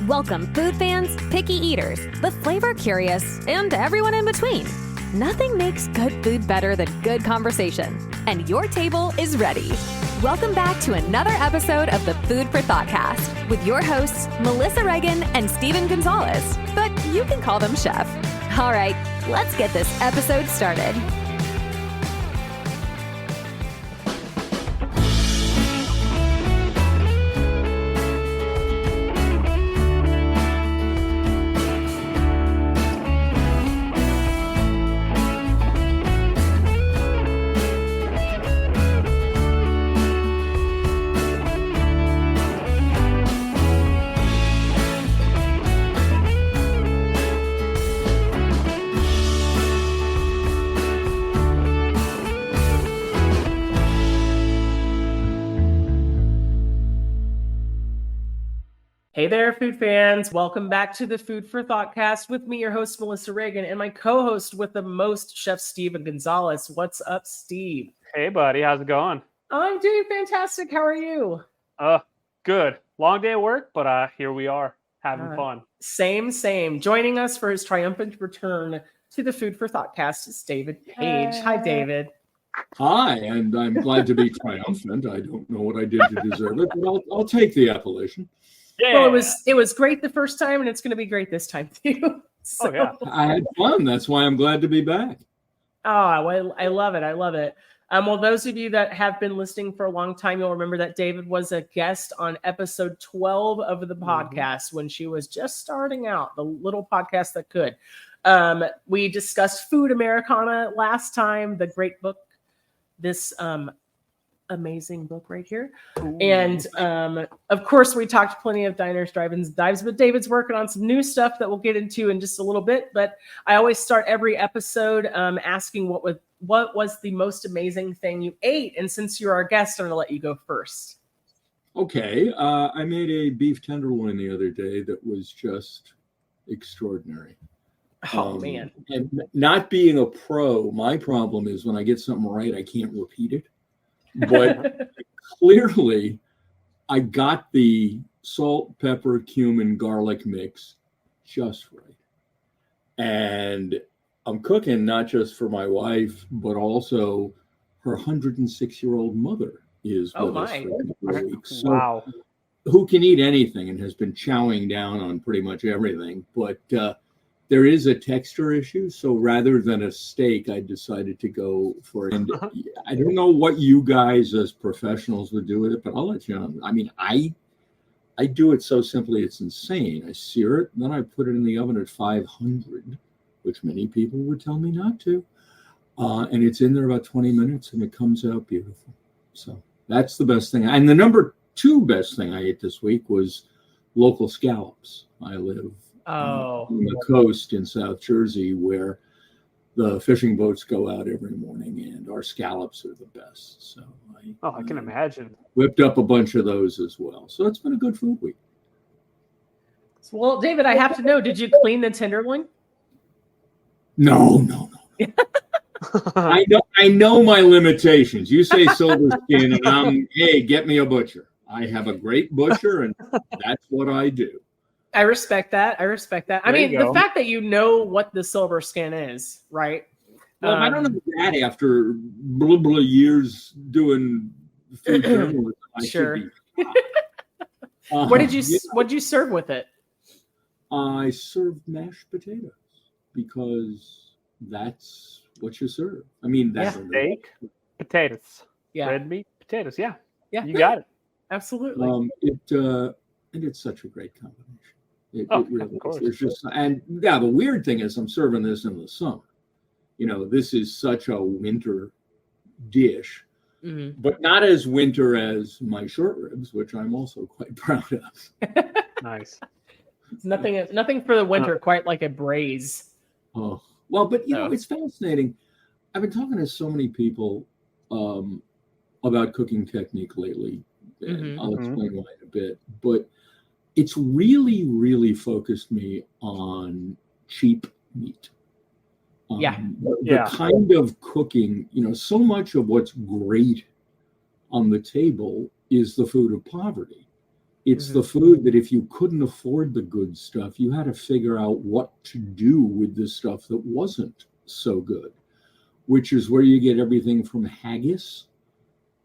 Welcome food fans, picky eaters, the flavor curious, and everyone in between. Nothing makes good food better than good conversation, and your table is ready. Welcome back to another episode of the Food For ThoughtCast with your hosts, Melissa Reagan and Steven Gonzalez, but you can call them Chef. All right, let's get this episode started. Hey there, food fans. Welcome back to the Food for ThoughtCast with me, your host, Melissa Reagan, and my co-host with the most, Chef Steven Gonzalez. What's up, Steve? Hey, buddy. How's it going? I'm doing fantastic. How are you? Good. Long day at work, but here we are having fun. Same. Joining us for his triumphant return to the Food for ThoughtCast is David Page. Hi, David. Hi, and I'm glad to be triumphant. I don't know what I did to deserve it, but I'll take the appellation. Yeah. Well, it was great the first time, and it's going to be great this time too. So. Oh yeah, I had fun. That's why I'm glad to be back. Oh, well, I love it. Well, those of you that have been listening for a long time, you'll remember that David was a guest on episode 12 of the podcast when she was just starting out, the little podcast that could. We discussed Food Americana last time, the great book, this amazing book right here. Ooh. And of course, we talked plenty of diners, drive-ins, dives, but David's working on some new stuff that we'll get into in just a little bit. But I always start every episode asking what was the most amazing thing you ate? And since you're our guest, I'm going to let you go first. Okay. I made a beef tenderloin the other day that was just extraordinary. Oh, man. And not being a pro, my problem is when I get something right, I can't repeat it. But clearly, I got the salt, pepper, cumin, garlic mix just right. And I'm cooking not just for my wife, but also her 106-year-old mother is with us for a couple of weeks. So wow. Who can eat anything and has been chowing down on pretty much everything. But there is a texture issue. So rather than a steak, I decided to go for it. And I don't know what you guys as professionals would do with it, but I'll let you know. I mean, I do it so simply, it's insane. I sear it, then I put it in the oven at 500, which many people would tell me not to. And it's in there about 20 minutes and it comes out beautiful. So that's the best thing. And the number 2 best thing I ate this week was local scallops. I live on the coast in South Jersey where the fishing boats go out every morning and our scallops are the best. So I can imagine. Whipped up a bunch of those as well. So it's been a good food week. Well, David, I have to know, did you clean the tenderloin? No. I know my limitations. You say silver skin and hey, get me a butcher. I have a great butcher and that's what I do. I respect that. I mean, the fact that you know what the silver skin is, right? Well, I don't know that after blah years doing food journalism. Sure. What did you serve with it? I served mashed potatoes because that's what you serve. I mean, that's steak, potatoes, red meat, potatoes. Yeah, you got it. Absolutely. And it's such a great combination. It really is. The weird thing is I'm serving this in the summer. You know, this is such a winter dish, but not as winter as my short ribs, which I'm also quite proud of. Nice. It's nothing for the winter quite like a braise. Oh, well, but you know, it's fascinating. I've been talking to so many people about cooking technique lately. And I'll explain why in a bit, but it's really, really focused me on cheap meat. The kind of cooking, you know, so much of what's great on the table is the food of poverty. It's the food that if you couldn't afford the good stuff, you had to figure out what to do with the stuff that wasn't so good, which is where you get everything from haggis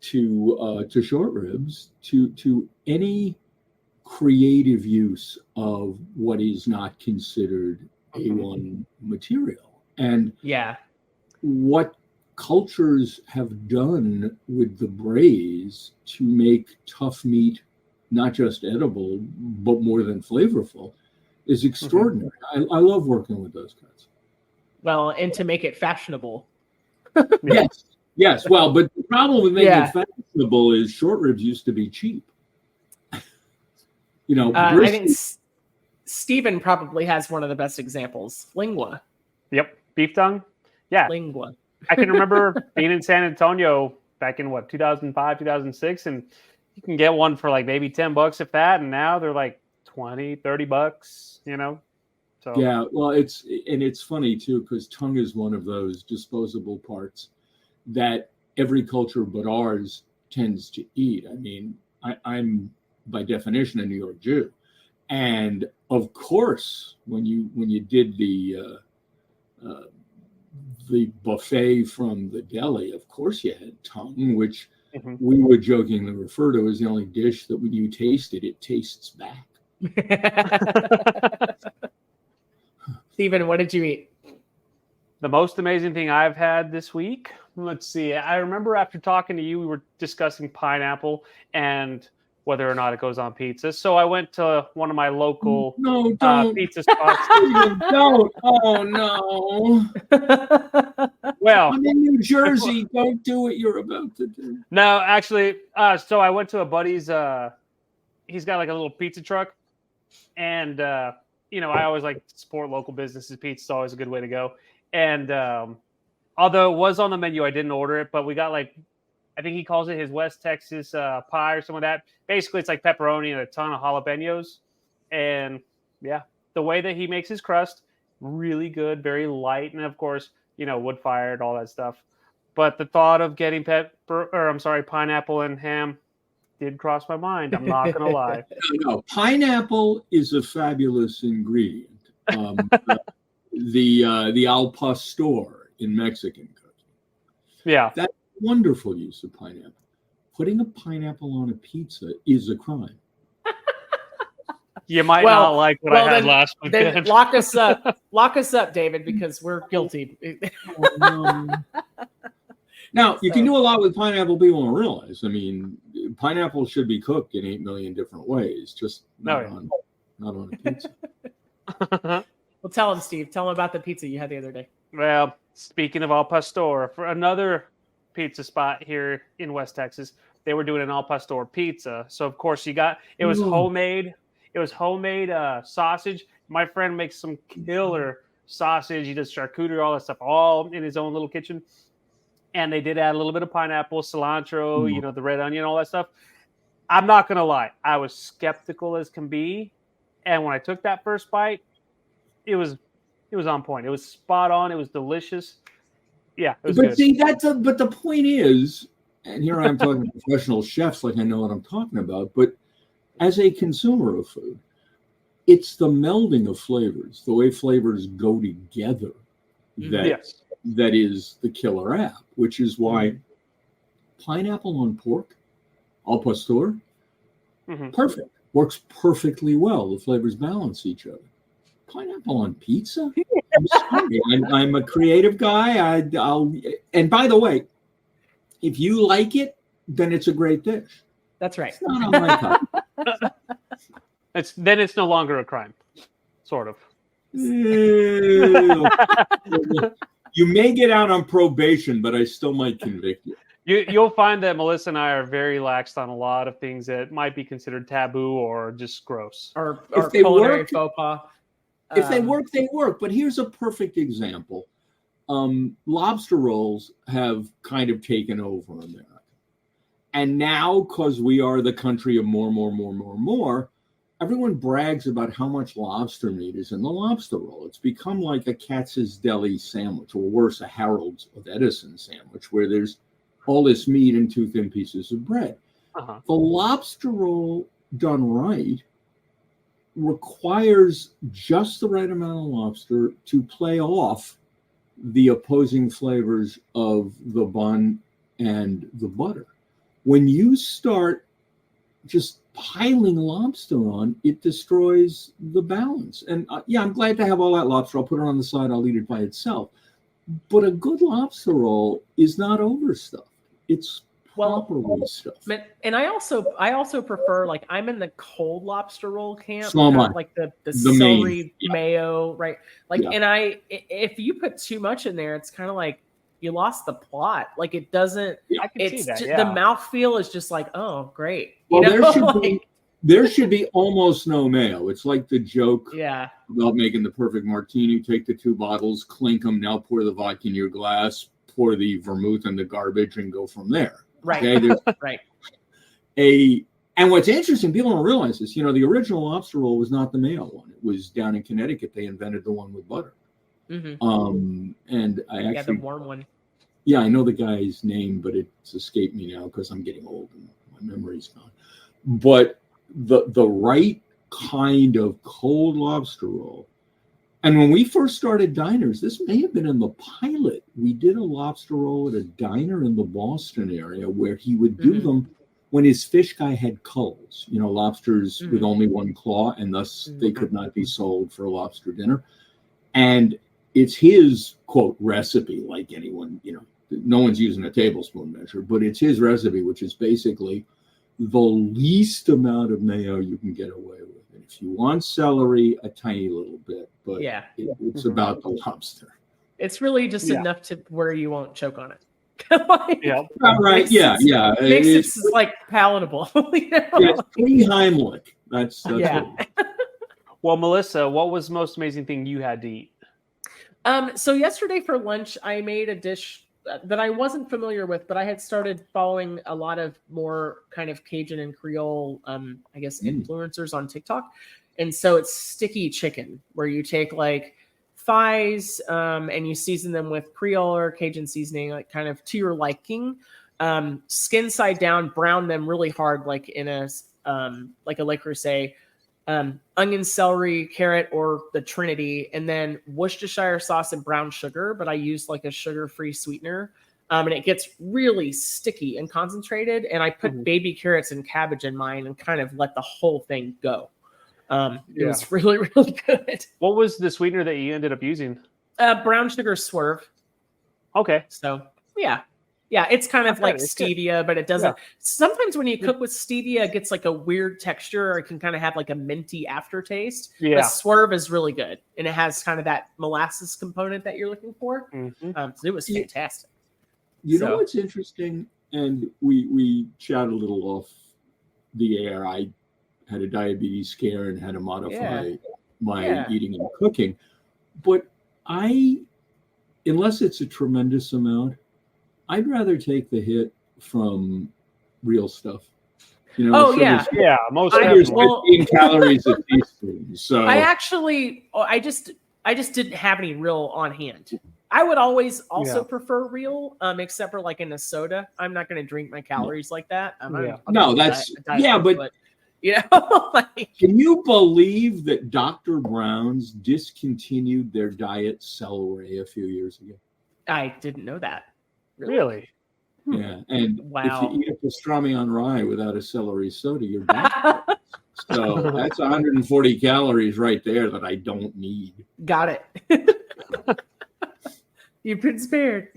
to short ribs to any creative use of what is not considered A1 material. And what cultures have done with the braise to make tough meat not just edible, but more than flavorful, is extraordinary. I love working with those guys. Well, and to make it fashionable. Yes. Well, but the problem with making it fashionable is short ribs used to be cheap. I think Stephen probably has one of the best examples. Lingua. Yep. Beef tongue. Yeah. Lingua. I can remember being in San Antonio back in 2005, 2006, and you can get one for like maybe $10 if that, and now they're like $20, $30, So yeah, well, it's funny too, because tongue is one of those disposable parts that every culture but ours tends to eat. I mean, I'm by definition a New York Jew, and of course, when you did the buffet from the deli, of course you had tongue, which we would jokingly refer to as the only dish that when you taste it, it tastes back. Stephen, what did you eat? The most amazing thing I've had this week. Let's see. I remember after talking to you, we were discussing pineapple and whether or not it goes on pizza. So I went to one of my local pizza spots. Don't. Oh, no. Well, I'm in New Jersey. Don't do what you're about to do. No, actually. So I went to a buddy's. He's got like a little pizza truck. And, I always like to support local businesses. Pizza is always a good way to go. And although it was on the menu, I didn't order it. But we got I think he calls it his West Texas pie or something like that. Basically, it's like pepperoni and a ton of jalapenos. And the way that he makes his crust, really good, very light. And of course, wood fired, all that stuff. But the thought of getting pineapple and ham did cross my mind. I'm not going to lie. No, pineapple is a fabulous ingredient. The al pastor in Mexican cooking. Yeah. That's wonderful use of pineapple. Putting a pineapple on a pizza is a crime. You might not like what I had last week. Then lock us up, David, because we're guilty. Now, you can do a lot with pineapple people don't realize. I mean, pineapple should be cooked in 8 million different ways, just not on a pizza. Well, tell him, Steve. Tell him about the pizza you had the other day. Well, speaking of al pastor, for another pizza spot here in West Texas, they were doing an al pastor pizza. So, of course, it was homemade. It was homemade sausage. My friend makes some killer sausage. He does charcuterie, all that stuff, all in his own little kitchen. And they did add a little bit of pineapple, cilantro, the red onion, all that stuff. I'm not going to lie. I was skeptical as can be. And when I took that first bite, it was on point. It was spot on. It was delicious. Yeah, it was good. See, but the point is, and here I'm talking to professional chefs like I know what I'm talking about, but as a consumer of food, it's the melding of flavors, the way flavors go together that is the killer app, which is why pineapple on pork, al pastor, perfect. Works perfectly well. The flavors balance each other. Pineapple on pizza? I'm sorry. I'm a creative guy. And by the way, if you like it, then it's a great dish. That's right. It's not on my cup. It's no longer a crime, sort of. You may get out on probation, but I still might convict you. You'll find that Melissa and I are very laxed on a lot of things that might be considered taboo or just gross. Or culinary faux pas. If they work, they work. But here's a perfect example. Lobster rolls have kind of taken over America. And now, because we are the country of more, everyone brags about how much lobster meat is in the lobster roll. It's become like a Katz's Deli sandwich, or worse, a Harold's of Edison sandwich, where there's all this meat and 2 thin pieces of bread. The lobster roll done right, requires just the right amount of lobster to play off the opposing flavors of the bun and the butter. When you start just piling lobster on, it destroys the balance. And I'm glad to have all that lobster. I'll put it on the side. I'll eat it by itself. But a good lobster roll is not overstuffed. It's properly stuffed. And I also prefer, like, I'm in the cold lobster roll camp, So am I. like the celery mayo, right? Like, and if you put too much in there, it's kind of like you lost the plot. Like, it doesn't. I can see that. The mouthfeel is just like, oh, great. Well, there should be almost no mayo. It's like the joke about making the perfect martini. Take the 2 bottles, clink them. Now pour the vodka in your glass. Pour the vermouth in the garbage, and go from there. Right. Okay? Right. And what's interesting, people don't realize this. The original lobster roll was not the mayo one. It was down in Connecticut. They invented the one with butter. Mm-hmm. And I actually the warm one. Yeah, I know the guy's name, but it's escaped me now because I'm getting old and my memory's gone. But the right kind of cold lobster roll. And when we first started diners, this may have been in the pilot. We did a lobster roll at a diner in the Boston area where he would do them when his fish guy had culls, lobsters with only one claw, and thus they could not be sold for a lobster dinner. And it's his, quote, recipe, like anyone, no one's using a tablespoon measure, but it's his recipe, which is basically the least amount of mayo you can get away with. And if you want celery, a tiny little bit, but it's about the lobster. It's really just enough to where you won't choke on it. Right. Makes it like palatable. It's pre-Heimlich. That's Well, Melissa, what was the most amazing thing you had to eat? So yesterday for lunch, I made a dish that I wasn't familiar with, but I had started following a lot of more kind of Cajun and Creole, I guess, influencers on TikTok. And so it's sticky chicken, where you take like thighs and you season them with Creole or Cajun seasoning, like kind of to your liking. Skin side down, brown them really hard, like in a like a Le Creuset. Onion, celery, carrot, or the Trinity, and then Worcestershire sauce and brown sugar, but I use like a sugar-free sweetener. And it gets really sticky and concentrated. And I put baby carrots and cabbage in mine and kind of let the whole thing go. It was really, really good. What was the sweetener that you ended up using? Brown sugar swerve. Okay. So, yeah, it's kind of like stevia, but it doesn't. Sometimes when you cook with stevia, it gets like a weird texture, or it can kind of have like a minty aftertaste. Yeah. But swerve is really good, and it has kind of that molasses component that you're looking for. So it was fantastic. You know what's interesting? And we chatted a little off the air. I had a diabetes scare and had to modify my eating and cooking. But unless it's a tremendous amount, I'd rather take the hit from real stuff. Most sugar's 15 calories a teaspoon. So I just didn't have any real on hand. I would always also prefer real, except for like in a soda. I'm not going to drink my calories like that. Can you believe that Dr. Brown's discontinued their diet celery a few years ago? I didn't know that. Really? Yeah, and if you eat a pastrami on rye without a celery soda, you're back. So that's 140 calories right there that I don't need. Got it. You've been spared.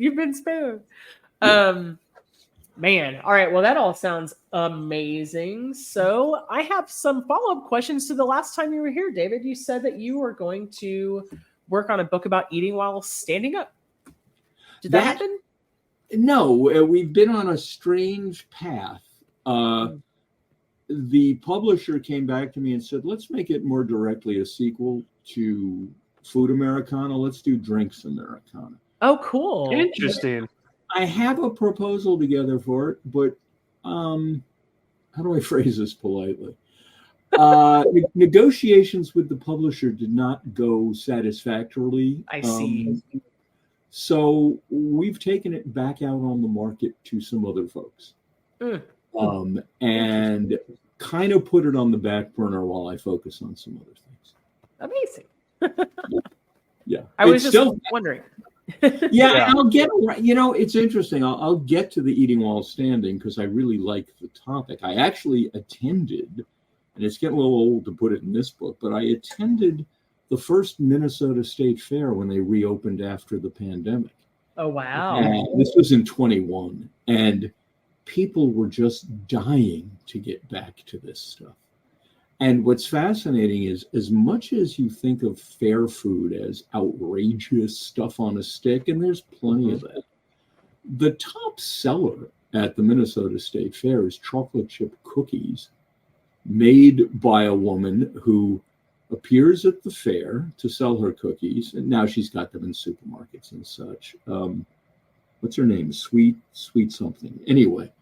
Man, all right. Well, that all sounds amazing. So I have some follow-up questions to the last time you were here, David. You said that you were going to work on a book about eating while standing up. Did that happen? No, we've been on a strange path. The publisher came back to me and said, let's make it more directly a sequel to Food Americana. Let's do Drinks Americana. Oh, cool. Interesting. I have a proposal together for it, but how do I phrase this politely? Negotiations with the publisher did not go satisfactorily. I see. So we've taken it back out on the market to some other folks. And kind of put it on the back burner while I focus on some other things. Amazing. Yeah. I was just wondering. Yeah, I'll get, it's interesting. I'll get to the eating while standing because I really like the topic. I actually attended, and it's getting a little old to put it in this book, but I attended the first Minnesota State Fair when they reopened after the pandemic. Oh, wow. This was in 21, and people were just dying to get back to this stuff. And what's fascinating is, as much as you think of fair food as outrageous stuff on a stick, and there's plenty of that, the top seller at the Minnesota State Fair is chocolate chip cookies made by a woman who appears at the fair to sell her cookies. And now she's got them in supermarkets and such. What's her name? Sweet something. Anyway.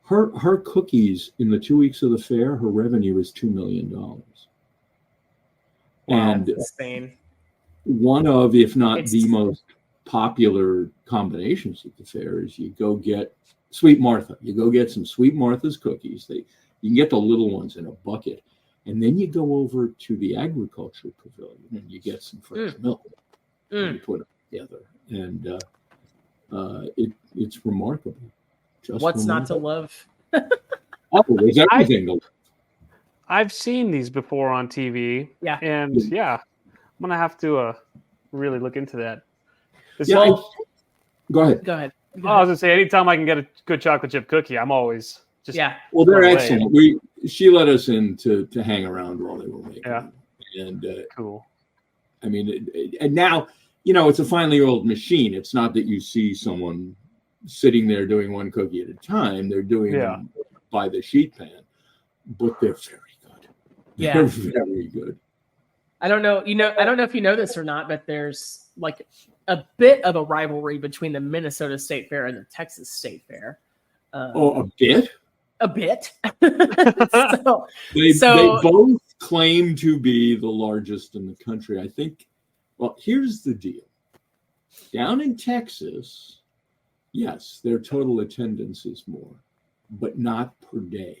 Her cookies in the 2 weeks of the fair, her revenue is $2 million. Wow, and insane. One of, if not the most popular combinations at the fair is you go get Sweet Martha. You go get some Sweet Martha's cookies. You can get the little ones in a bucket. And then you go over to the agriculture pavilion and you get some fresh milk. And you put them together. And it's remarkable. What's not to love? Oh, there's everything to love. I've seen these before on TV. Yeah. And I'm going to have to really look into that. Go ahead. Go ahead. I was going to say, anytime I can get a good chocolate chip cookie, I'm always just. Yeah. Well, they're excellent. She let us in to hang around while they were making them. And cool. I mean, and now, it's a finely oiled machine. It's not that you see someone sitting there doing one cookie at a time. They're doing them by the sheet pan, but they're very good. They're very good. I don't know if you know this or not, but there's like a bit of a rivalry between the Minnesota State Fair and the Texas State Fair. A bit? A bit. They both claim to be the largest in the country. I think, well, here's the deal. Down in Texas, yes, their total attendance is more, but not per day.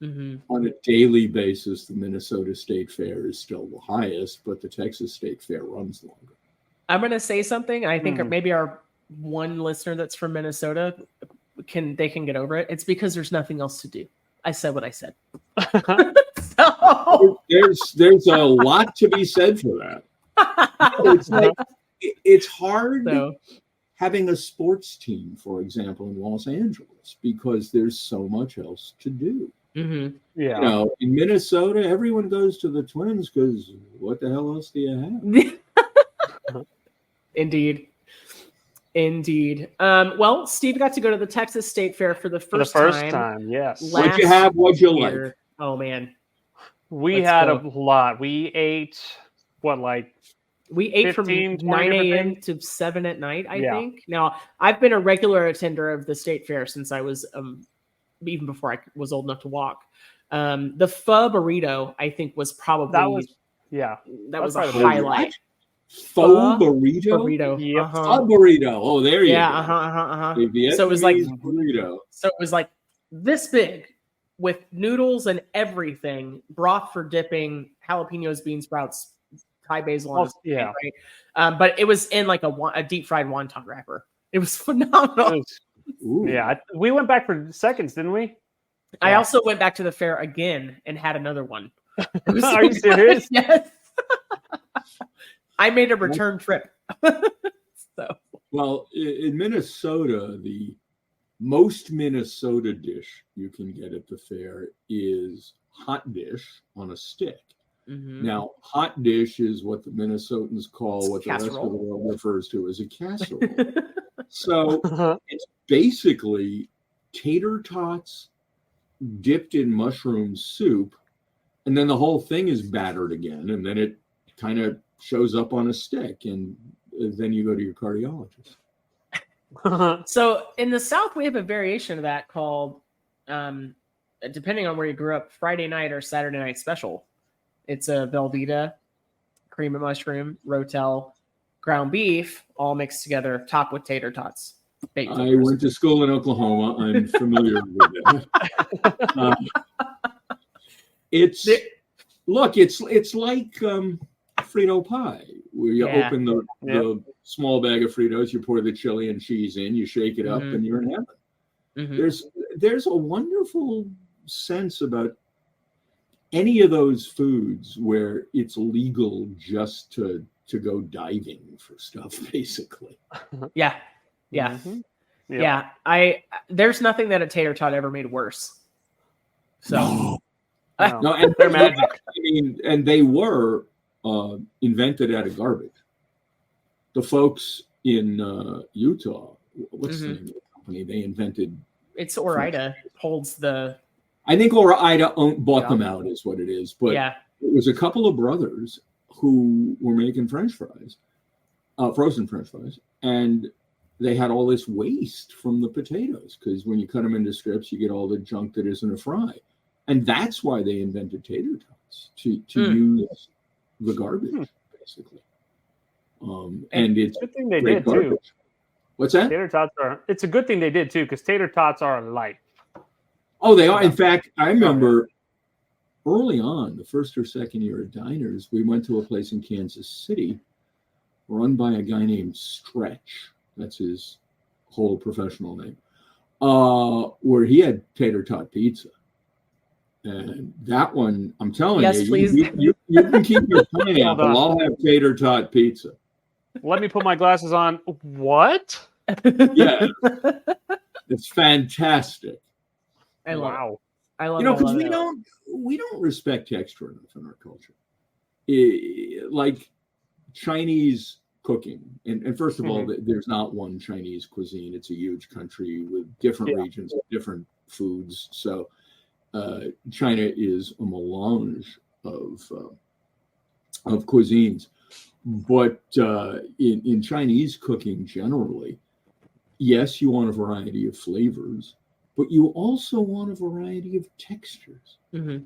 Mm-hmm. On a daily basis, the Minnesota State Fair is still the highest, but the Texas State Fair runs longer. I'm going to say something. I think maybe our one listener that's from Minnesota can get over it. It's because there's nothing else to do. I said what I said. So. There's a lot to be said for that. It's hard having a sports team, for example, in Los Angeles, because there's so much else to do. Mm-hmm. Yeah. In Minnesota, everyone goes to the Twins because what the hell else do you have? Indeed. Well, Steve got to go to the Texas State Fair for the first time. Yes. What'd you have? What'd you like? Oh, man. We had a lot. We ate, we ate 15, from 9 a.m. to 7 at night, I think. Now, I've been a regular attender of the State Fair since I was, even before I was old enough to walk. The pho burrito, I think, was probably... That was a highlight. Pho burrito? Yep. Pho burrito. Oh, there you go. So it was like burrito. So it was like this big with noodles and everything, broth for dipping, jalapenos, bean sprouts, Thai basil on right? But it was in like a deep fried wonton wrapper. It was phenomenal. We went back for seconds, didn't we? I also went back to the fair again and had another one. Are you serious? Yes. I made a return trip. Well, in Minnesota, the most Minnesota dish you can get at the fair is hot dish on a stick. Mm-hmm. Now, hot dish is what the Minnesotans call what the rest of the world refers to as a casserole. So it's basically tater tots dipped in mushroom soup, and then the whole thing is battered again, and then it kind of shows up on a stick, and then you go to your cardiologist. So in the South, we have a variation of that called, depending on where you grew up, Friday night or Saturday night special. It's a Velveeta, cream of mushroom, rotel, ground beef, all mixed together, topped with tater tots. I went to school in Oklahoma. I'm familiar with it. It's like Frito pie, where you open the small bag of Fritos, you pour the chili and cheese in, you shake it up, and you're in heaven. There's a wonderful sense about any of those foods where it's legal just to go diving for stuff, basically. Yeah. There's nothing that a tater tot ever made worse. So no, and they're magic. I mean, and they were invented out of garbage. The folks in Utah, what's the name of the company? They invented. It's Ore-Ida holds the. I think Ore-Ida bought them out, is what it is. But it was a couple of brothers who were making French fries, frozen French fries, and they had all this waste from the potatoes because when you cut them into strips, you get all the junk that isn't a fry, and that's why they invented tater tots to use the garbage, basically. And it's a good thing they did garbage. Too. What's that? Tater tots are. It's a good thing they did too, because tater tots are light. Oh, they are. In fact, I remember early on, the first or second year of diners, we went to a place in Kansas City run by a guy named Stretch. That's his whole professional name. Where he had tater tot pizza. And that one, I'm telling you, please. You can keep your pineapple. I'll have tater tot pizza. Let me put my glasses on. What? Yeah. It's fantastic. I love it. Because we don't respect texture enough in our culture. Like Chinese cooking, and first of all, there's not one Chinese cuisine. It's a huge country with different regions, different foods. So China is a melange of cuisines. But in Chinese cooking generally, yes, you want a variety of flavors, but you also want a variety of textures,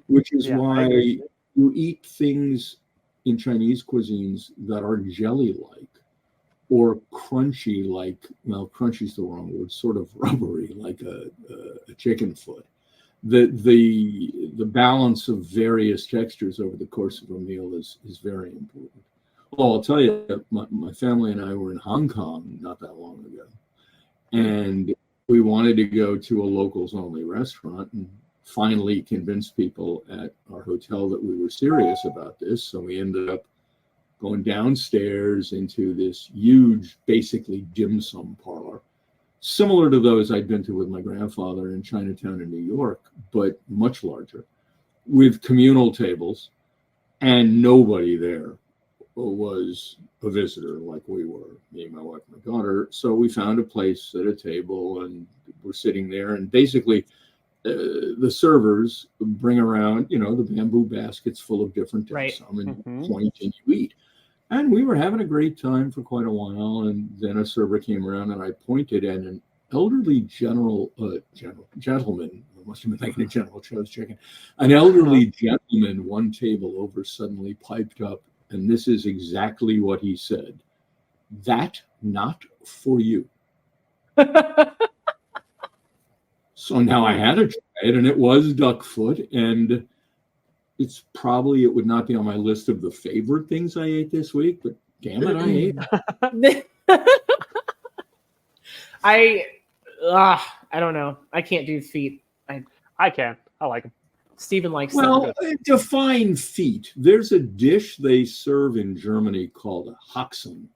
which is why you eat things in Chinese cuisines that are jelly-like or crunchy, like, well, crunchy is the wrong word, sort of rubbery, like a chicken foot. The balance of various textures over the course of a meal is very important. Well, I'll tell you, my family and I were in Hong Kong not that long ago, and we wanted to go to a locals-only restaurant and finally convinced people at our hotel that we were serious about this. So we ended up going downstairs into this huge, basically dim sum parlor, similar to those I'd been to with my grandfather in Chinatown in New York, but much larger, with communal tables, and nobody there was a visitor like we were, me, my wife, my daughter. So we found a place at a table, and we're sitting there, and basically the servers bring around, the bamboo baskets full of different dim sum, and point and you eat. And we were having a great time for quite a while, and then a server came around, and I pointed, and an elderly gentleman, I must have been thinking of General Cho's chicken, an elderly gentleman one table over suddenly piped up, and this is exactly what he said: "That not for you." So now I had to try it, and it was duck foot, and it would not be on my list of the favorite things I ate this week, but damn it, I ate it. I don't know. I can't do feet. I can. I like them. Stephen likes them. Well, define feet. There's a dish they serve in Germany called Haxen,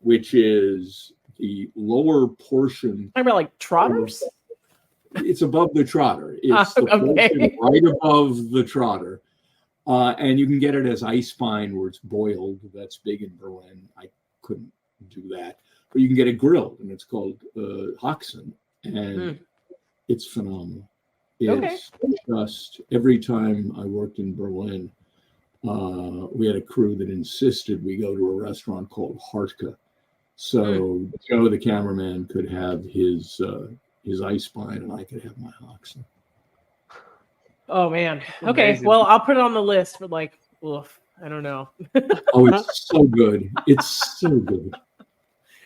which is the lower portion. Talking about like trotters? It's above the trotter. It's the portion right above the trotter. And you can get it as ice pine where it's boiled. That's big in Berlin. I couldn't do that. But you can get it grilled, and it's called Haxen. And it's phenomenal. It's just, every time I worked in Berlin, we had a crew that insisted we go to a restaurant called Hartke. So Joe, the cameraman, could have his ice pine, and I could have my Haxen. Oh man. Okay. Amazing. Well, I'll put it on the list for I don't know. Oh, it's so good. It's so good.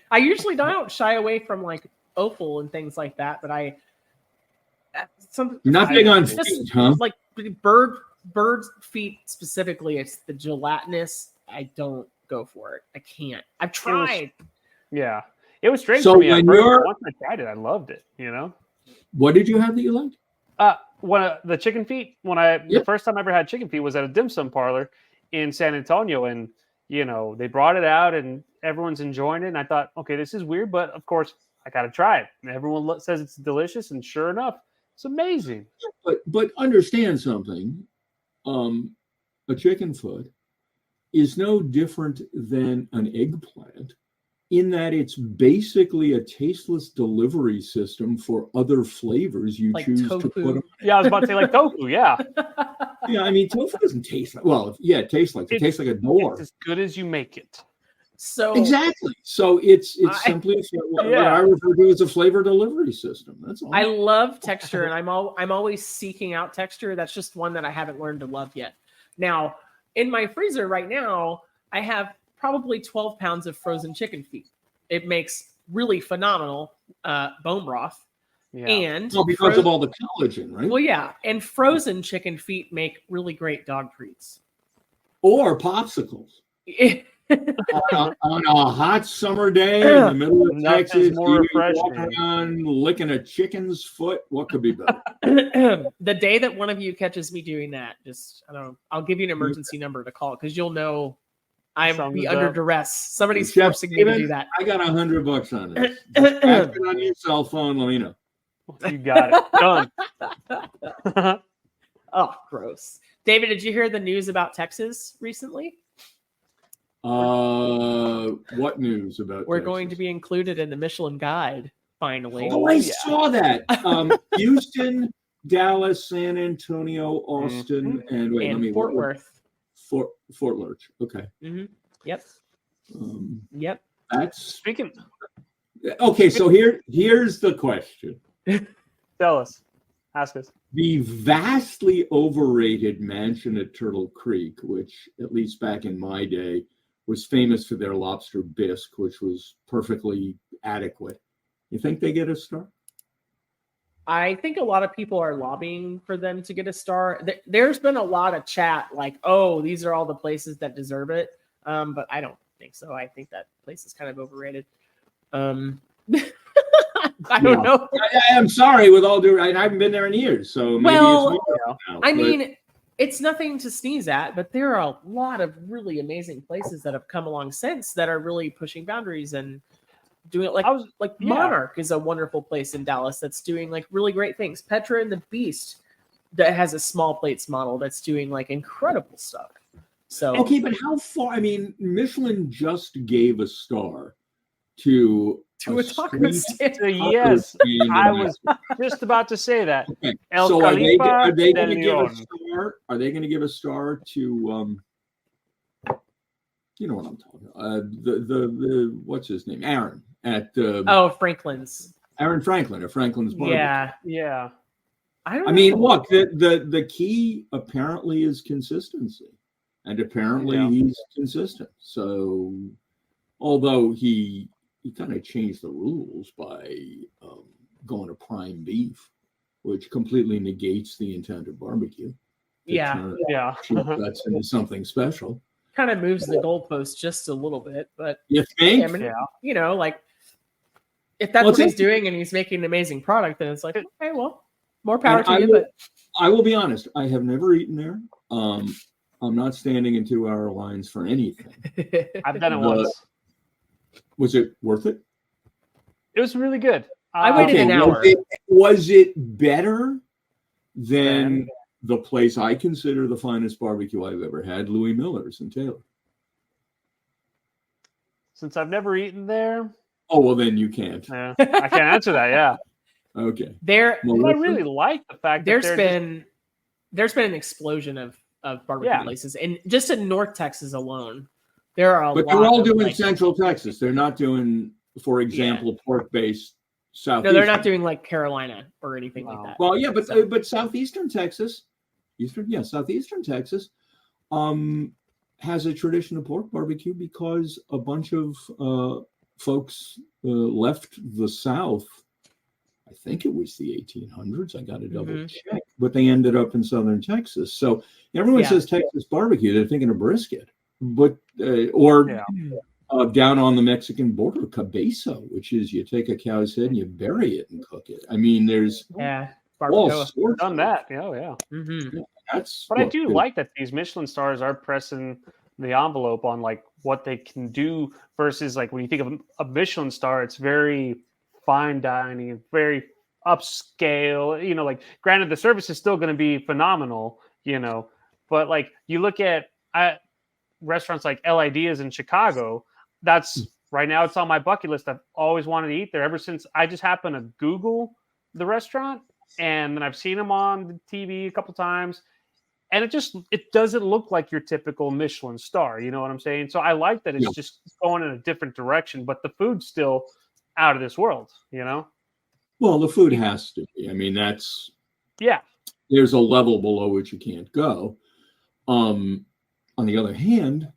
I usually don't shy away from like offal and things like that, but you're not big on feet, huh? Like bird bird feet specifically, it's the gelatinous. I don't go for it. I can't. I've tried. Yeah. It was strange So for me at when first, you're- but once I tried it, I loved it, you know? What did you have that you liked? The chicken feet, the first time I ever had chicken feet was at a dim sum parlor in San Antonio, and they brought it out and everyone's enjoying it. And I thought, okay, this is weird, but of course I got to try it. And everyone says it's delicious, and sure enough, it's amazing. But understand something. A chicken foot is no different than an eggplant in that it's basically a tasteless delivery system for other flavors you Like choose tofu. to put on. Yeah, I was about to say like tofu. Yeah, Yeah, I mean, tofu doesn't taste like, well, yeah, it tastes like a door. it's as good as you make it. So Exactly. So it's simply what I refer to as a flavor delivery system. That's all. I love texture, and I'm always seeking out texture. That's just one that I haven't learned to love yet. Now, in my freezer right now, I have probably 12 pounds of frozen chicken feet. It makes really phenomenal bone broth. Yeah. And because of all the collagen, right? Well, yeah, and frozen chicken feet make really great dog treats. Or popsicles. on a hot summer day in the middle of Nothing's Texas, more you refreshing. walk around licking a chicken's foot. What could be better? The day that one of you catches me doing that, I'll give you an emergency number to call because you'll know I'm be under duress. Somebody's Chef forcing me to do that. I got $100 on this. Just ask it on your cell phone. Let me know. You got it. Done. Oh, gross. David, did you hear the news about Texas recently? What news about We're Texas? going to be included in the Michelin Guide, finally. Oh, I saw that. Houston, Dallas, San Antonio, Austin, and Fort Worth. Fort Lurch. Okay. Mm-hmm. Yep. Yep. That's Speaking. Okay, so here's the question. Tell us. Ask us. The vastly overrated mansion at Turtle Creek, which at least back in my day was famous for their lobster bisque, which was perfectly adequate. You think they get a star? I think a lot of people are lobbying for them to get a star. There's been a lot of chat like, oh, these are all the places that deserve it. But I don't think so. I think that place is kind of overrated. I don't know. I'm sorry, with all due, I haven't been there in years, so maybe it's more now, I mean, it's nothing to sneeze at, but there are a lot of really amazing places that have come along since that are really pushing boundaries and doing it. Monarch is a wonderful place in Dallas that's doing like really great things. Petra and the Beast that has a small plates model that's doing like incredible stuff. So okay, but how far? I mean, Michelin just gave a star to a taco stand. Yes, I was just about to say that. Okay. El So are they going to give Leon. a star? Are they going to give a star to you know what I'm talking about? The what's his name? Aaron at Franklin's. Aaron Franklin at Franklin's Barbecue. Yeah. I mean, look, the key apparently is consistency, and apparently he's consistent. So, although he kind of changed the rules by going to prime beef, which completely negates the intent of barbecue. That's into something special. Kind of moves the goalpost just a little bit, but you think? I mean, you know, like if that's what he's doing and he's making an amazing product, then it's like, okay, well, more power to you. But I will be honest, I have never eaten there. I'm not standing in 2-hour lines for anything. I've done it once. Was it worth it? It was really good. I waited an hour. Was it better than the place I consider the finest barbecue I've ever had, Louis Miller's in Taylor? Since I've never eaten there. Oh, well, then you can't. Yeah, I can't answer that. Yeah. Okay. I really like the fact that there's been an explosion of barbecue places, and just in North Texas alone, there are a lot. But they're all doing Central Texas. They're not doing, for example, pork-based Southeastern. No, they're not doing like Carolina or anything like that. Well, yeah, but Southeastern Texas, Southeastern Texas, has a tradition of pork barbecue because a bunch of folks left the South. I think it was the 1800s. I got to double check. but they ended up in southern Texas. So everyone says Texas barbecue, they're thinking of brisket, but down on the Mexican border, cabeza, which is you take a cow's head and you bury it and cook it. I mean, there's all sorts done that. Yeah, Mm-hmm. But I do like that these Michelin stars are pressing the envelope on like what they can do versus like when you think of a Michelin star, it's very fine dining, very upscale. You know, like granted, the service is still going to be phenomenal. You know, but like you look at restaurants like El Ideas in Chicago. That's right now. It's on my bucket list. I've always wanted to eat there ever since I just happened to Google the restaurant, and then I've seen them on the TV a couple times. And it doesn't look like your typical Michelin star. You know what I'm saying? So I like that it's just going in a different direction, but the food's still out of this world, you know? Well, the food has to be. I mean, there's a level below which you can't go. On the other hand,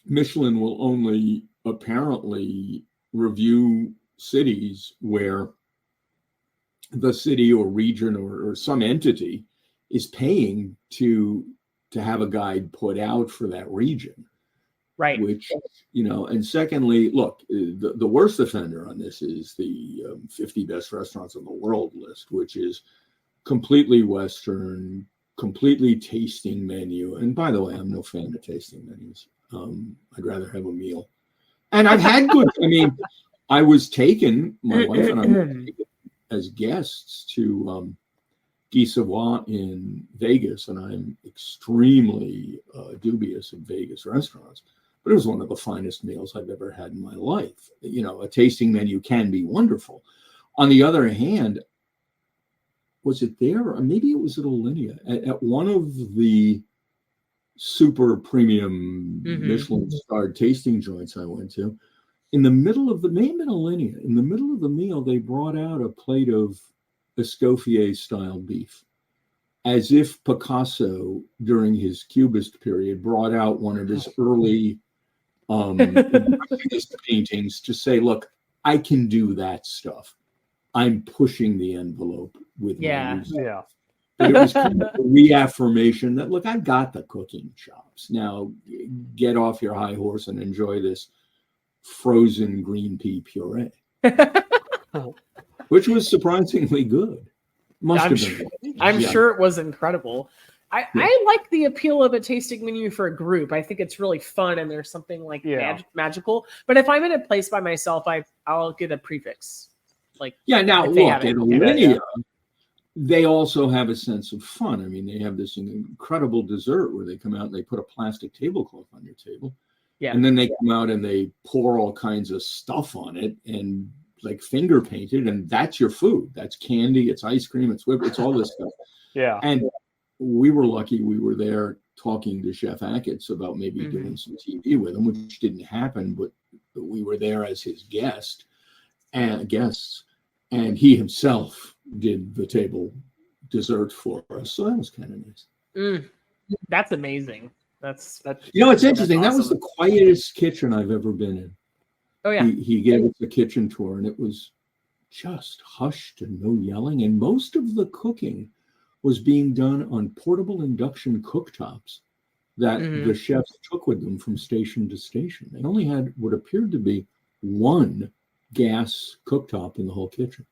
Michelin will only apparently review cities where the city or region or some entity is paying to have a guide put out for that region. Right. Which, you know, and secondly, look, the worst offender on this is the 50 best restaurants in the world list, which is completely Western, completely tasting menu. And by the way, I'm no fan of tasting menus. I'd rather have a meal. And I've had good, I mean, I was taken, my wife and I were taken as guests to Guy Savoy in Vegas, and I'm extremely dubious of Vegas restaurants, but it was one of the finest meals I've ever had in my life. You know, a tasting menu can be wonderful. On the other hand, was it there? Or maybe it was at Alinea, at one of the super premium Michelin starred tasting joints I went to. In the middle of the Alinea, in the middle of the meal, they brought out a plate of Escoffier style beef, as if Picasso during his Cubist period brought out one of his early paintings to say, look, I can do that stuff. I'm pushing the envelope with my music. But it was kind of a reaffirmation that, look, I've got the cooking chops. Now get off your high horse and enjoy this frozen green pea puree. Which was surprisingly good. I'm sure it was incredible. I like the appeal of a tasting menu for a group. I think it's really fun, and there's something like magical. But if I'm in a place by myself, I'll get a prefix. Now look, in Alinea, they also have a sense of fun. I mean, they have this incredible dessert where they come out and they put a plastic tablecloth on your table. Yeah. And then they come out and they pour all kinds of stuff on it and like finger painted, and that's your food. That's candy, it's ice cream, it's whipped, it's all this stuff. Yeah. And we were lucky we were there talking to Chef Achatz about maybe doing some TV with him, which didn't happen, but we were there as his guests, and he himself did the table dessert for us. So that was kind of nice. That's amazing. That's you know, it's interesting. Awesome. That was the quietest kitchen I've ever been in. Oh yeah. He gave us a kitchen tour, and it was just hushed and no yelling. And most of the cooking was being done on portable induction cooktops that the chefs took with them from station to station. They only had what appeared to be one gas cooktop in the whole kitchen.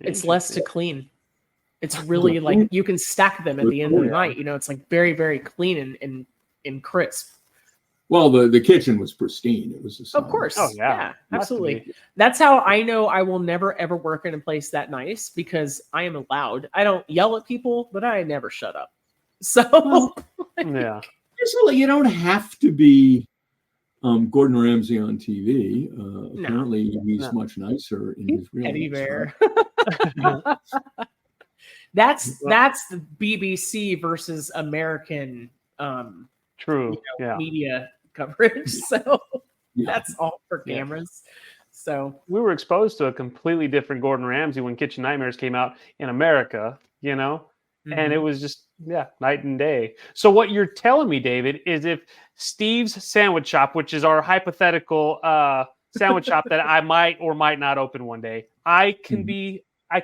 It's less to clean. It's really like you can stack them at the end of the night. You know, it's like very, very clean and crisp. Well, the kitchen was pristine. It was of course. Oh yeah, absolutely. That's how I know I will never ever work in a place that nice, because I am loud. I don't yell at people, but I never shut up. So yeah. You don't have to be Gordon Ramsay on TV. Apparently, he's much nicer in his real Eddie Bear. That's the BBC versus American media coverage. So that's all for cameras. So we were exposed to a completely different Gordon Ramsay when Kitchen Nightmares came out in America, you know, and it was just night and day. So what you're telling me, David, is if Steve's Sandwich Shop, which is our hypothetical sandwich shop that I might or might not open one day, I can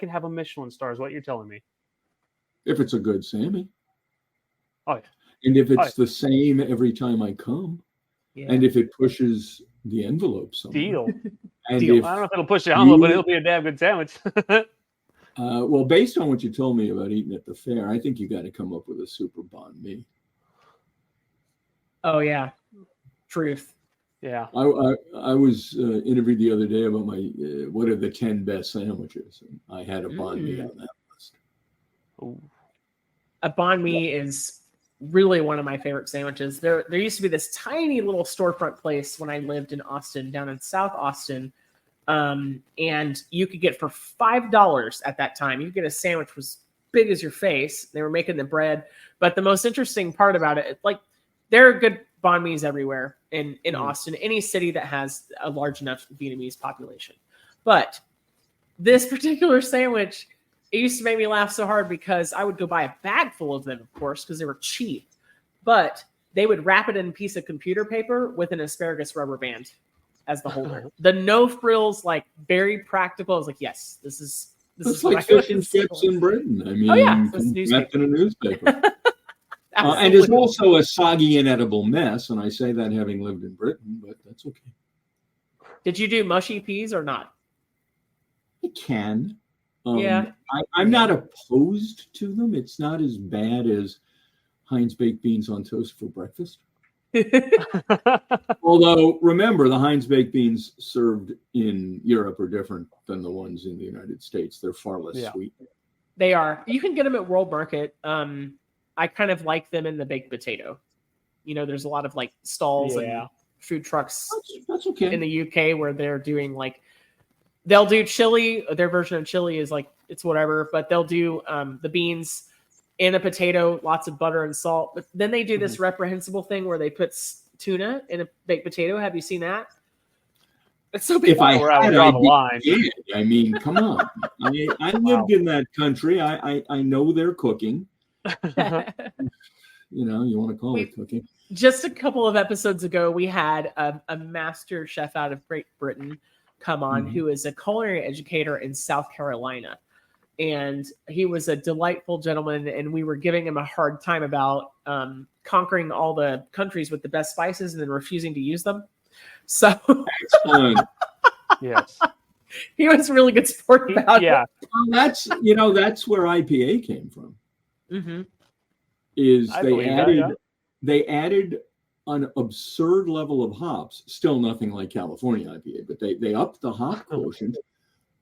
have a Michelin star, is what you're telling me. If it's a good Sammy. Oh, yeah. And if it's the same every time I come. Yeah. And if it pushes the envelope somewhere. Deal. And Deal. if I don't know if it'll push the envelope, but it'll be a damn good sandwich. well, based on what you told me about eating at the fair, I think you got to come up with a super banh mi. Oh yeah, truth. Yeah. I was interviewed the other day about my what are the 10 best sandwiches. And I had a banh mi on that list. Ooh. A banh mi is really one of my favorite sandwiches. There used to be this tiny little storefront place when I lived in Austin, down in South Austin, and you could get for $5 at that time. You could get a sandwich was big as your face. They were making the bread, but the most interesting part about it, like there are good banh mi's everywhere in Austin, any city that has a large enough Vietnamese population. But this particular sandwich, it used to make me laugh so hard because I would go buy a bag full of them, of course, because they were cheap. But they would wrap it in a piece of computer paper with an asparagus rubber band as the holder. The no frills, like very practical. I was like, yes, this is like fish and chips in Britain. I mean, wrapped in a newspaper. And it's also a soggy, inedible mess. And I say that having lived in Britain, but that's okay. Did you do mushy peas or not? I can. Yeah. I'm not opposed to them. It's not as bad as Heinz baked beans on toast for breakfast. Although, remember, the Heinz baked beans served in Europe are different than the ones in the United States. They're far less sweet. They are. You can get them at World Market. I kind of like them in the baked potato. You know, there's a lot of like stalls and food trucks that's okay. in the UK where they're doing like, they'll do chili. Their version of chili is like, it's whatever, but they'll do the beans in a potato, lots of butter and salt. But then they do this reprehensible thing where they put tuna in a baked potato. Have you seen that? It's so big. If I would draw the line. I mean, come on. I lived in that country. I know their cooking. You know, you want to call it cooking. Just a couple of episodes ago, we had a master chef out of Great Britain come on, who is a culinary educator in South Carolina. And he was a delightful gentleman, and we were giving him a hard time about conquering all the countries with the best spices and then refusing to use them. So excellent. Yes. He was a really good sport about it. Well, that's where IPA came from. Mm-hmm. They added an absurd level of hops, still nothing like California IPA, but they upped the hop quotient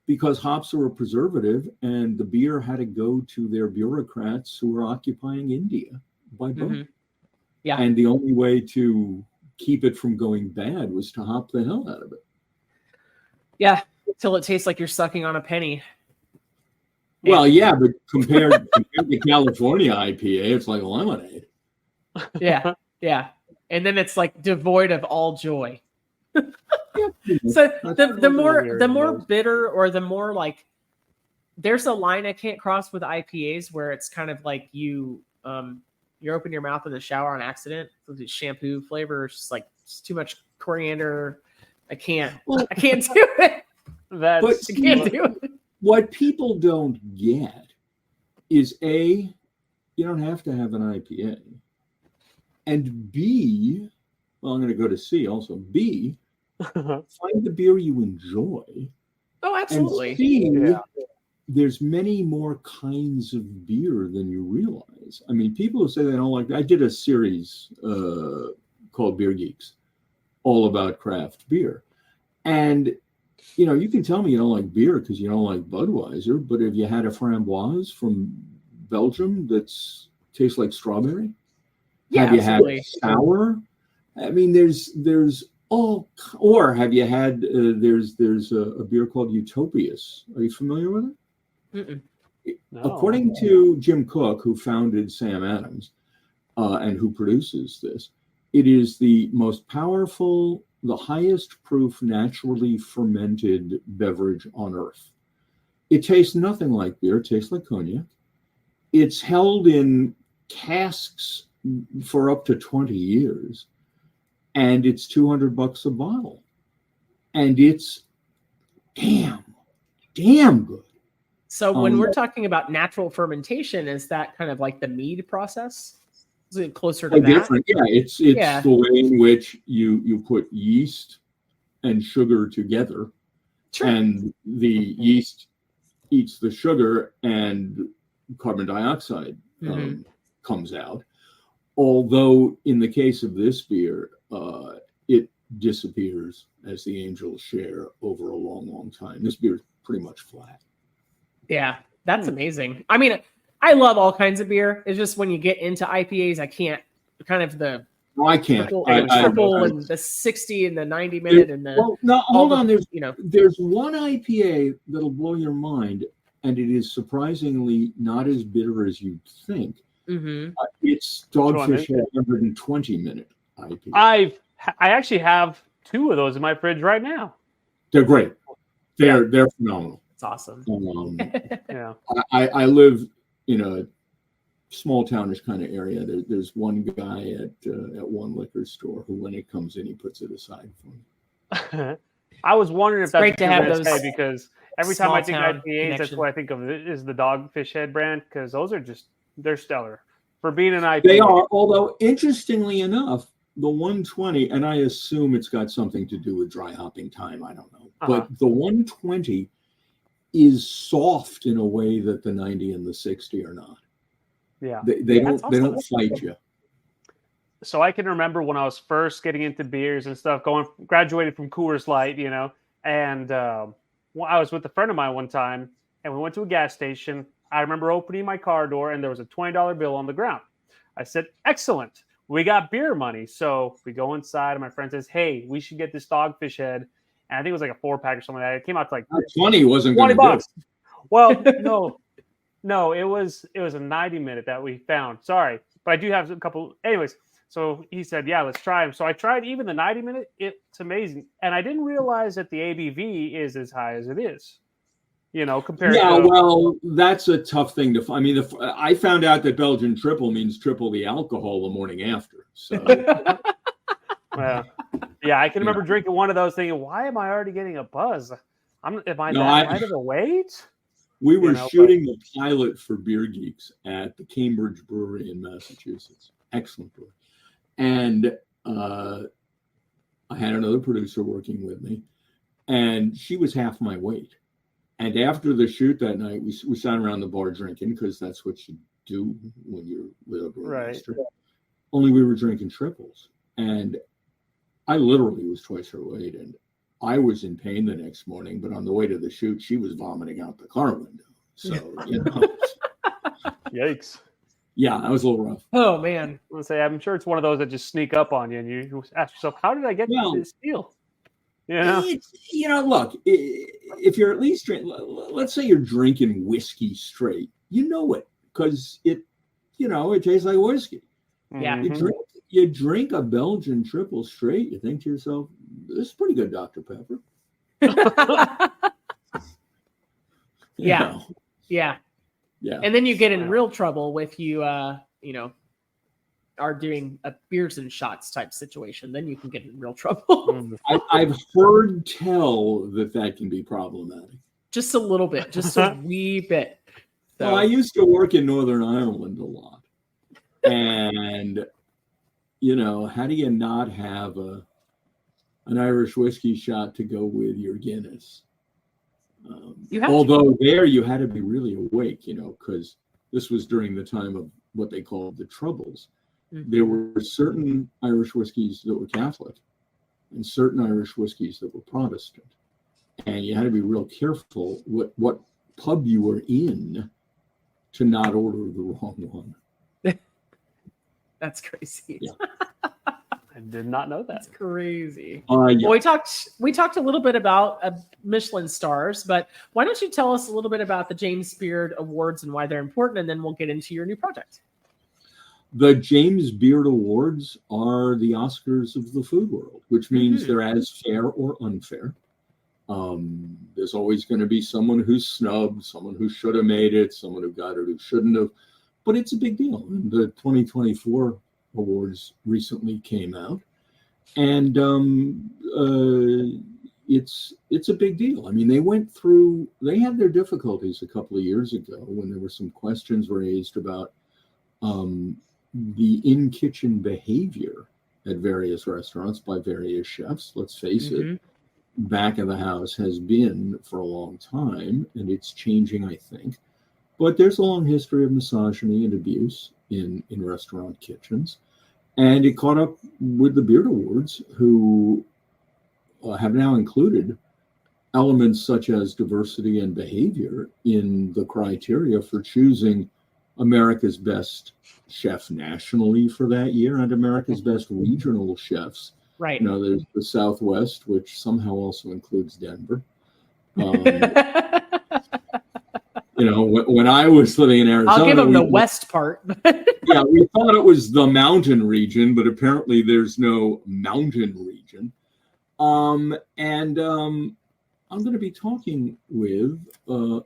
because hops are a preservative, and the beer had to go to their bureaucrats who were occupying India by boat. Mm-hmm. Yeah. And the only way to keep it from going bad was to hop the hell out of it. Yeah, till it tastes like you're sucking on a penny. Well, yeah, but compared to California IPA, it's like lemonade. Yeah. And then it's like devoid of all joy. So the more bitter, or the more like, there's a line I can't cross with IPAs where it's kind of like you open your mouth in the shower on accident with the shampoo flavor. It's just like, it's too much coriander. I can't do it. I can't do it. What people don't get is A, you don't have to have an IPA. And B, well, I'm going to go to C also. B, find the beer you enjoy. Oh, absolutely. And C, there's many more kinds of beer than you realize. I mean, people who say they don't like, I did a series called Beer Geeks, all about craft beer. And, you know, you can tell me you don't like beer because you don't like Budweiser, but have you had a framboise from Belgium that's tastes like strawberry? Yeah, have you absolutely. had sour? I mean, there's all, or have you had, there's a beer called Utopias. Are you familiar with it? Mm-mm. No. According to Jim Cook, who founded Sam Adams and who produces this, it is the most powerful, the highest proof naturally fermented beverage on earth. It tastes nothing like beer. It tastes like cognac. It's held in casks for up to 20 years, and it's $200 a bottle, and it's damn good. So when we're talking about natural fermentation, is that kind of like the mead process? Is it closer to that? Different. Yeah, it's the way in which you put yeast and sugar together, and the yeast eats the sugar and carbon dioxide comes out. Although in the case of this beer, it disappears as the angels share over a long, long time. This beer is pretty much flat. Yeah, that's amazing. I mean, I love all kinds of beer. It's just when you get into IPAs, I can't. Kind of the I can't triple and the 60 and the 90 minute and the. Well, no, hold on. There's one IPA that'll blow your mind, and it is surprisingly not as bitter as you'd think. It's Dogfish Head 120-minute IPA. I actually have 2 of those in my fridge right now. They're great. They're phenomenal. It's awesome. Yeah. I live in a small townish kind of area. There's one guy at one liquor store who, when it comes in, he puts it aside for me. I was wondering if that's great to have those, because every time I think IPAs, connection. that's what I think of is the Dogfish Head brand, because those are they're stellar for being an IPA. They are, although interestingly enough, the 120, and I assume it's got something to do with dry hopping time, I don't know, but the 120 is soft in a way that the 90 and the 60 are not. Yeah, they don't fight you. So I can remember when I was first getting into beers and stuff, graduated from Coors Light, and I was with a friend of mine one time, and we went to a gas station. I remember opening my car door, and there was a $20 bill on the ground. I said, "Excellent, we got beer money." So we go inside, and my friend says, "Hey, we should get this Dogfish Head." And I think it was like a 4-pack or something like that. It came out to like 20 wasn't $20. Well, no, it was a 90-minute that we found. Sorry, but I do have a couple. Anyways, so he said, "Yeah, let's try them." So I tried even the 90-minute. It's amazing, and I didn't realize that the ABV is as high as it is. Compared. Yeah, well, that's a tough thing to. I mean, I found out that Belgian triple means triple the alcohol the morning after. So. Yeah, I can remember drinking one of those, thinking, "Why am I already getting a buzz? Am I light of the weight?" We were shooting the pilot for Beer Geeks at the Cambridge Brewery in Massachusetts. Excellent brewery. And I had another producer working with me, and she was half my weight. And after the shoot that night, we sat around the bar drinking, because that's what you do when you're with a brewmaster. Right. Only we were drinking triples. And I literally was twice her weight, and I was in pain the next morning, but on the way to the shoot, she was vomiting out the car window. So, Yikes. Yeah, that was a little rough. Oh, man. I'm sure it's one of those that just sneak up on you, and you ask yourself, how did I get to this deal? Look, if you're at least let's say you're drinking whiskey straight, it, because it tastes like whiskey. Yeah. You drink a Belgian triple straight, you think to yourself, this is pretty good Dr. Pepper. Yeah. And then you get in real trouble if you, are doing a beers and shots type situation. Then you can get in real trouble. I've heard tell that can be problematic. Just a little bit, just a wee bit. So. Well, I used to work in Northern Ireland a lot. And... how do you not have an Irish whiskey shot to go with your Guinness? Although there you had to be really awake, because this was during the time of what they called the Troubles. Mm-hmm. There were certain Irish whiskeys that were Catholic and certain Irish whiskeys that were Protestant. And you had to be real careful what pub you were in to not order the wrong one. That's crazy. Yeah. I did not know that. That's crazy. Yeah. Well, we talked a little bit about Michelin stars, but why don't you tell us a little bit about the James Beard Awards and why they're important, and then we'll get into your new project. The James Beard Awards are the Oscars of the food world, which means they're as fair or unfair. There's always going to be someone who's snubbed, someone who should have made it, someone who got it who shouldn't have. But it's a big deal. And the 2024 awards recently came out. And, it's a big deal. I mean, they had their difficulties a couple of years ago when there were some questions raised about the in-kitchen behavior at various restaurants by various chefs. Let's face it, back of the house has been for a long time, and it's changing, I think. But there's a long history of misogyny and abuse in restaurant kitchens. And it caught up with the Beard Awards, who have now included elements such as diversity and behavior in the criteria for choosing America's best chef nationally for that year and America's best regional chefs. Right. You know, there's the Southwest, which somehow also includes Denver. You know, when I was living in Arizona, I'll give them the west part. Yeah, we thought it was the mountain region, but apparently there's no mountain region. I'm going to be talking with a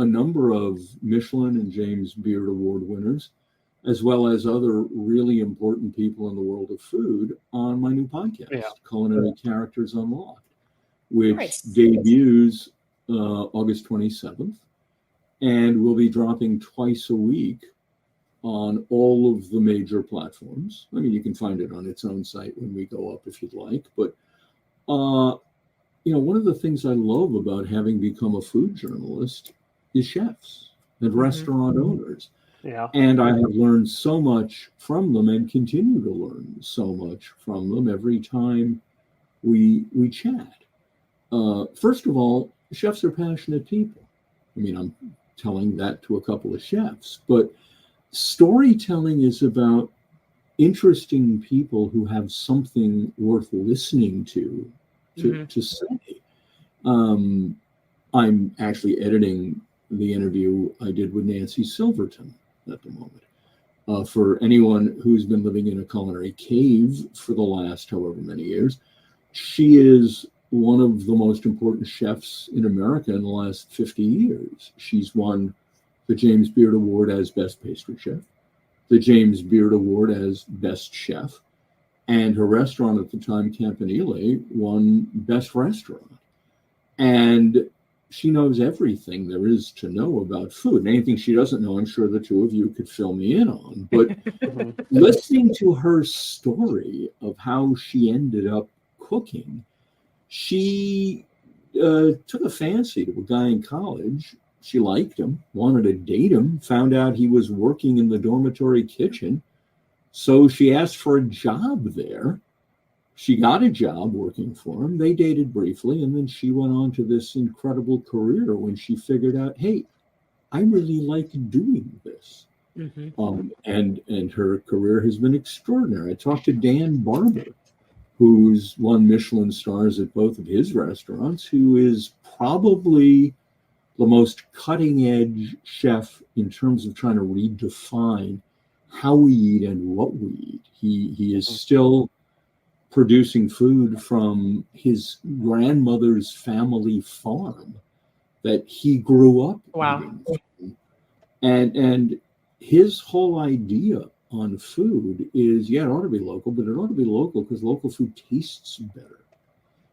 number of Michelin and James Beard Award winners, as well as other really important people in the world of food on my new podcast, Culinary Characters Unlocked, which debuts August 27th. And we'll be dropping twice a week on all of the major platforms. I mean, you can find it on its own site when we go up if you'd like. But, you know, one of the things I love about having become a food journalist is chefs and restaurant owners. Yeah. And I have learned so much from them and continue to learn so much from them every time we chat. First of all, chefs are passionate people. I mean, I'm telling that to a couple of chefs, but storytelling is about interesting people who have something worth listening to say. I'm actually editing the interview I did with Nancy Silverton at the moment. For anyone who's been living in a culinary cave for the last however many years, she is one of the most important chefs in America in the last 50 years. She's won the James Beard Award as Best Pastry Chef, the James Beard Award as Best Chef, and her restaurant at the time, Campanile, won Best Restaurant. And she knows everything there is to know about food. And anything she doesn't know, I'm sure the two of you could fill me in on. But listening to her story of how she ended up cooking, she took a fancy to a guy in college. She liked him, wanted to date him, found out he was working in the dormitory kitchen. So she asked for a job there. She got a job working for him. They dated briefly, and then she went on to this incredible career when she figured out, hey, I really like doing this. And her career has been extraordinary. I talked to Dan Barber, who's won Michelin stars at both of his restaurants, who is probably the most cutting-edge chef in terms of trying to redefine how we eat and what we eat. He is still producing food from his grandmother's family farm that he grew up eating. And his whole idea on food is, it ought to be local, but it ought to be local because local food tastes better.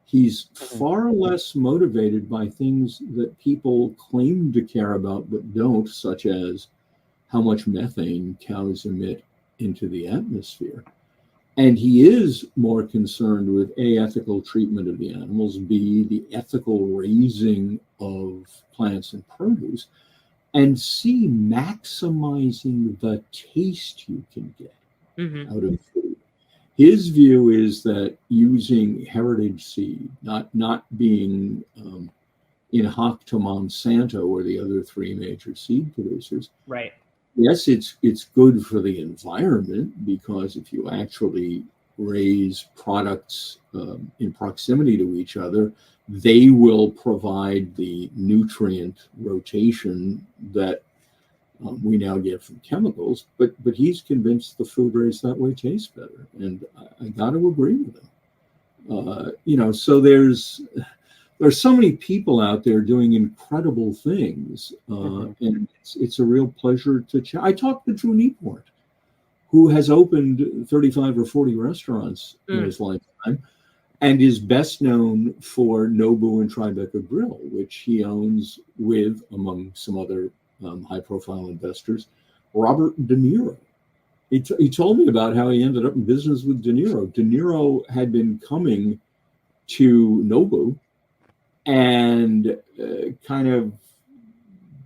He's far less motivated by things that people claim to care about but don't, such as how much methane cows emit into the atmosphere. And he is more concerned with A, ethical treatment of the animals, B, the ethical raising of plants and produce, and C, maximizing the taste you can get out of food. His view is that using heritage seed, not being in hock to Monsanto or the other three major seed producers. Right. Yes, it's good for the environment because if you actually raise products in proximity to each other, they will provide the nutrient rotation that we now get from chemicals. But he's convinced the food raised that way tastes better, and I got to agree with him. So there's so many people out there doing incredible things, and it's a real pleasure to chat. I talked to Drew Newport, who has opened 35 or 40 restaurants in his lifetime, and is best known for Nobu and Tribeca Grill, which he owns with, among some other high-profile investors, Robert De Niro. He told me about how he ended up in business with De Niro. De Niro had been coming to Nobu and kind of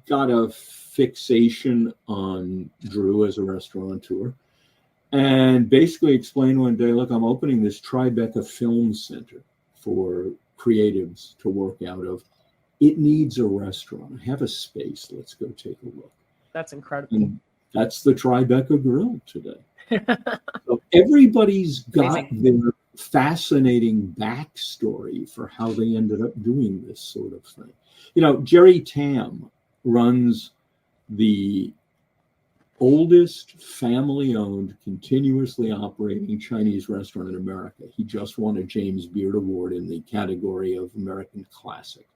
got a fixation on Drew as a restaurateur, and basically explained one day, look, I'm opening this Tribeca Film Center for creatives to work out of. It needs a restaurant. I have a space. Let's go take a look. That's incredible. And that's the Tribeca Grill today. So everybody's got their fascinating backstory for how they ended up doing this sort of thing. You know, Jerry Tam runs the oldest family-owned, continuously operating Chinese restaurant in America. He just won a James Beard Award in the category of American Classic,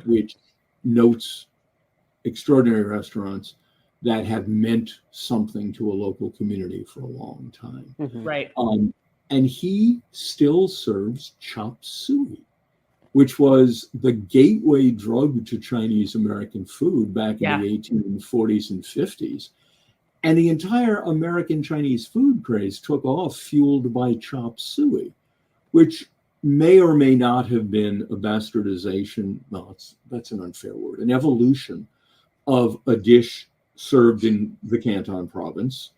which notes extraordinary restaurants that have meant something to a local community for a long time. Right. And he still serves chop suey, which was the gateway drug to Chinese American food back in the 1840s and 50s. And the entire American Chinese food craze took off, fueled by chop suey, which may or may not have been a bastardization. No, that's an unfair word. An evolution of a dish served in the Canton province,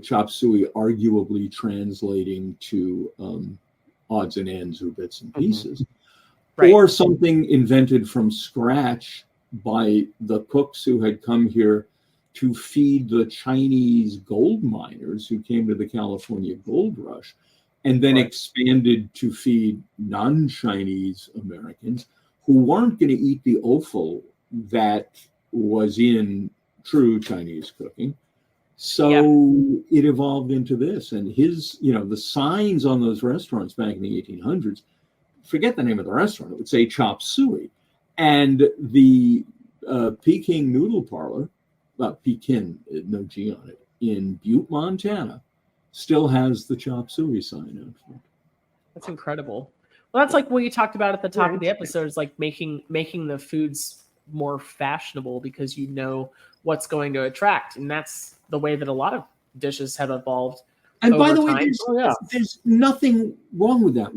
chop suey arguably translating to odds and ends or bits and pieces, or something invented from scratch by the cooks who had come here to feed the Chinese gold miners who came to the California gold rush, and then expanded to feed non-Chinese Americans who weren't going to eat the offal that was in true Chinese cooking. So it evolved into this. And his, you know, the signs on those restaurants back in the 1800s, forget the name of the restaurant, it would say chop suey. And the Peking Noodle Parlor, Pekin, no G on it, in Butte, Montana, still has the chop suey sign out front. That's incredible. Well, that's like what you talked about at the top of the episode, is like making the foods more fashionable because you know what's going to attract. And that's the way that a lot of dishes have evolved. And by the way, there's nothing wrong with that.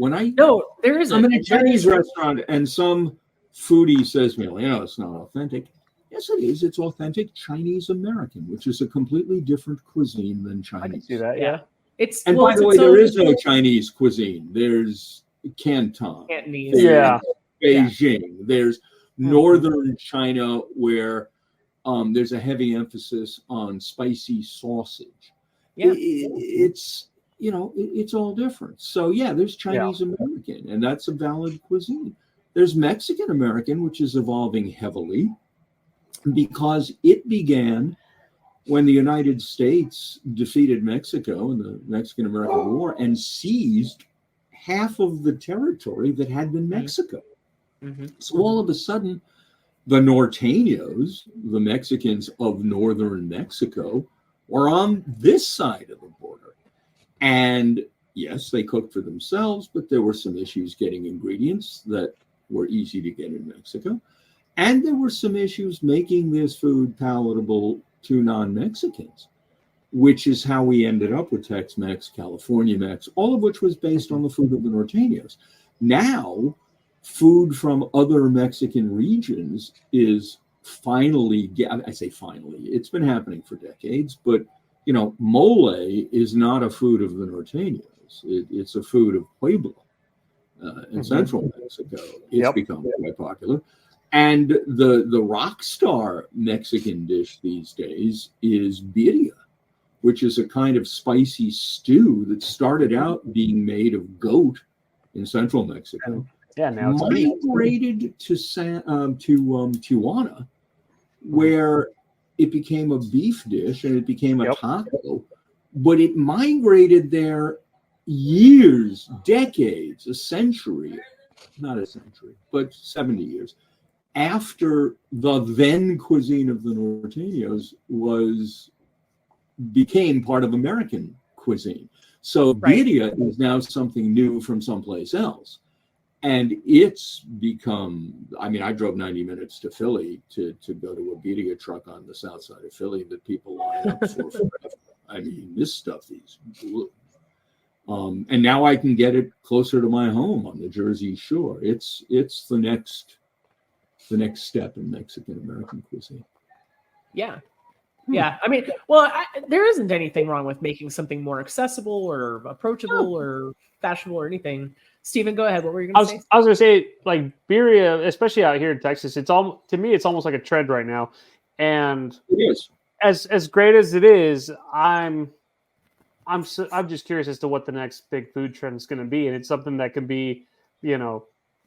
There isn't. I'm in a Chinese restaurant and some foodie says to me, well, you know, it's not authentic. Yes, it is. It's authentic Chinese American, which is a completely different cuisine than Chinese. I can see that, yeah. By the way, there is no Chinese cuisine. There's Canton. Cantonese. Beijing. There's northern China, where there's a heavy emphasis on spicy sausage. It's, you know, it's all different. So there's Chinese American, and that's a valid cuisine. There's Mexican American, which is evolving heavily because it began when the United States defeated Mexico in the Mexican-American War and seized half of the territory that had been Mexico. So all of a sudden, the Norteños, the Mexicans of northern Mexico, were on this side of the border. And yes, they cooked for themselves, but there were some issues getting ingredients that were easy to get in Mexico. And there were some issues making this food palatable to non-Mexicans, which is how we ended up with Tex-Mex, California Mex, all of which was based on the food of the Norteños. Now, food from other Mexican regions is finally, I say finally, it's been happening for decades, but, you know, mole is not a food of the Norteños. It's a food of Puebla in central Mexico. It's become quite popular. And the rock star Mexican dish these days is birria, which is a kind of spicy stew that started out being made of goat in central Mexico. Now it's migrated to Tijuana, where it became a beef dish and it became a taco, but it migrated there years, decades, a century, not a century, but 70 years after the then cuisine of the Norteños became part of American cuisine. So Right. birria is now something new from someplace else. And it's become, I mean, I drove 90 minutes to Philly to go to a birria truck on the south side of Philly that people line up for forever. I mean, this stuff is blue. And now I can get it closer to my home on the Jersey Shore. It's the next step in Mexican American cuisine. Yeah. Yeah. I mean, well, there isn't anything wrong with making something more accessible or approachable or fashionable or anything. Stephen, go ahead. What were you going to say? I was going to say, like, birria, especially out here in Texas, to me, it's almost like a trend right now. And It is. as great as it is, I'm just curious as to what the next big food trend is going to be, and it's something that can be,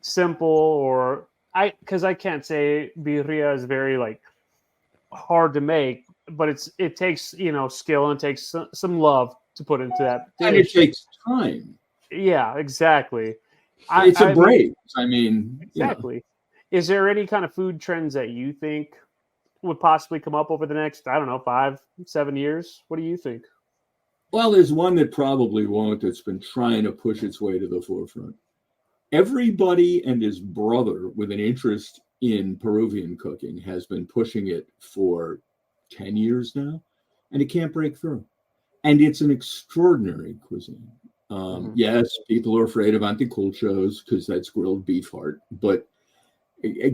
simple, or because I can't say birria is very like hard to make, but it takes skill and it takes some love to put into that dish. And it takes time. Yeah, exactly. It's a break. I mean, exactly. Is there any kind of food trends that you think would possibly come up over the next, I don't know, 5-7 years? What do you think? Well, there's one that probably won't, that's been trying to push its way to the forefront. Everybody and his brother with an interest in Peruvian cooking has been pushing it for 10 years now, and it can't break through. And it's an extraordinary cuisine. Yes, people are afraid of anticulchos because that's grilled beef heart, but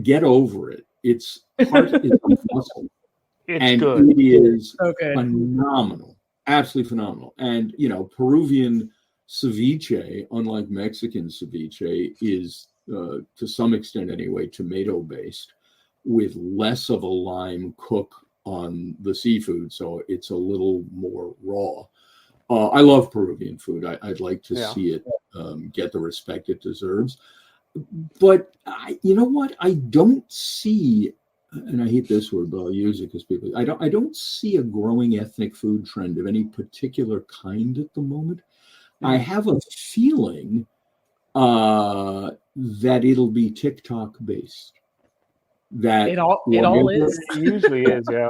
get over it. It's heart is muscle. It's good. It is Okay. phenomenal. Absolutely phenomenal. And, Peruvian ceviche, unlike Mexican ceviche, is, to some extent anyway, tomato-based with less of a lime cook on the seafood. So it's a little more raw. I love Peruvian food. I'd like to see it get the respect it deserves. But you know what? I don't see, and I hate this word, but I'll use it because people, I don't see a growing ethnic food trend of any particular kind at the moment. I have a feeling that it'll be TikTok based. That It all is. It usually is, yeah.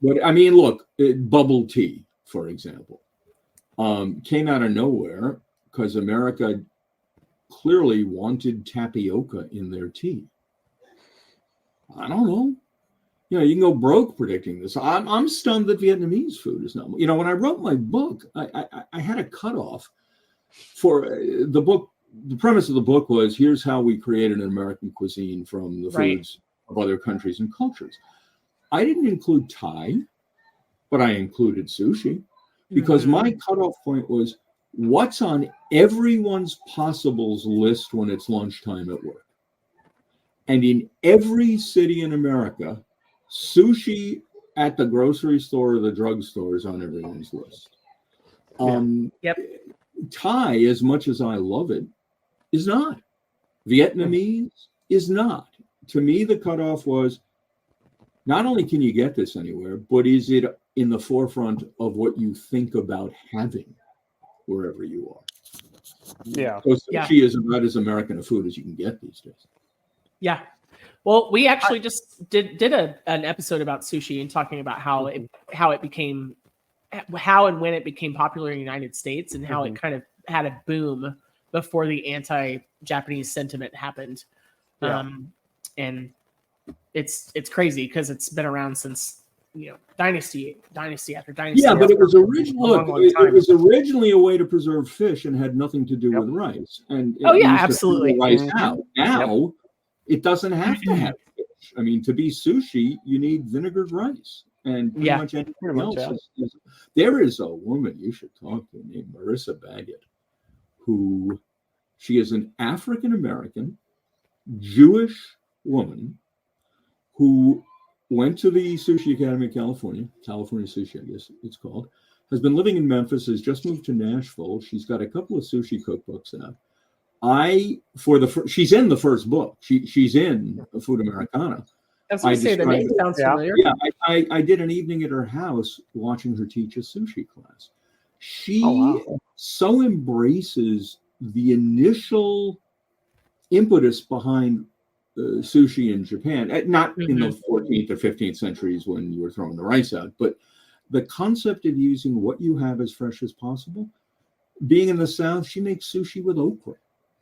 But I mean, look, bubble tea, for example, came out of nowhere because America clearly wanted tapioca in their tea. I don't know. You can go broke predicting this. I'm stunned that Vietnamese food is not. When I wrote my book, I had a cutoff for the book. The premise of the book was, here's how we created an American cuisine from the foods of other countries and cultures. I didn't include Thai, but I included sushi because my cutoff point was, what's on everyone's possibles list when it's lunchtime at work? And in every city in America, sushi at the grocery store or the drugstore is on everyone's list. Thai, as much as I love it, is not. Vietnamese is not. To me, the cutoff was, not only can you get this anywhere, but is it in the forefront of what you think about having wherever you are? Yeah. So sushi is about as American a food as you can get these days. Yeah. Well, we actually just did an episode about sushi and talking about how it became, how and when it became popular in the United States, and how it kind of had a boom before the anti-Japanese sentiment happened. And it's crazy because it's been around since dynasty after dynasty. Yeah, but it was originally a way to preserve fish and had nothing to do with rice. And absolutely. Rice out. Now it doesn't have to have fish. I mean, to be sushi, you need vinegared rice, and pretty much anything else. There is a woman you should talk to named Marissa Baggett, who she is an African American Jewish woman who went to the Sushi Academy of California Sushi, I guess it's called, has been living in Memphis, has just moved to Nashville. She's got a couple of sushi cookbooks out. She's in the first book. She's in Food Americana. That's what I say. The name sounds familiar. Yeah, I did an evening at her house watching her teach a sushi class. She so embraces the initial impetus behind sushi in Japan, not in the 14th or 15th centuries when you were throwing the rice out, but the concept of using what you have as fresh as possible. being in the South, she makes sushi with okra,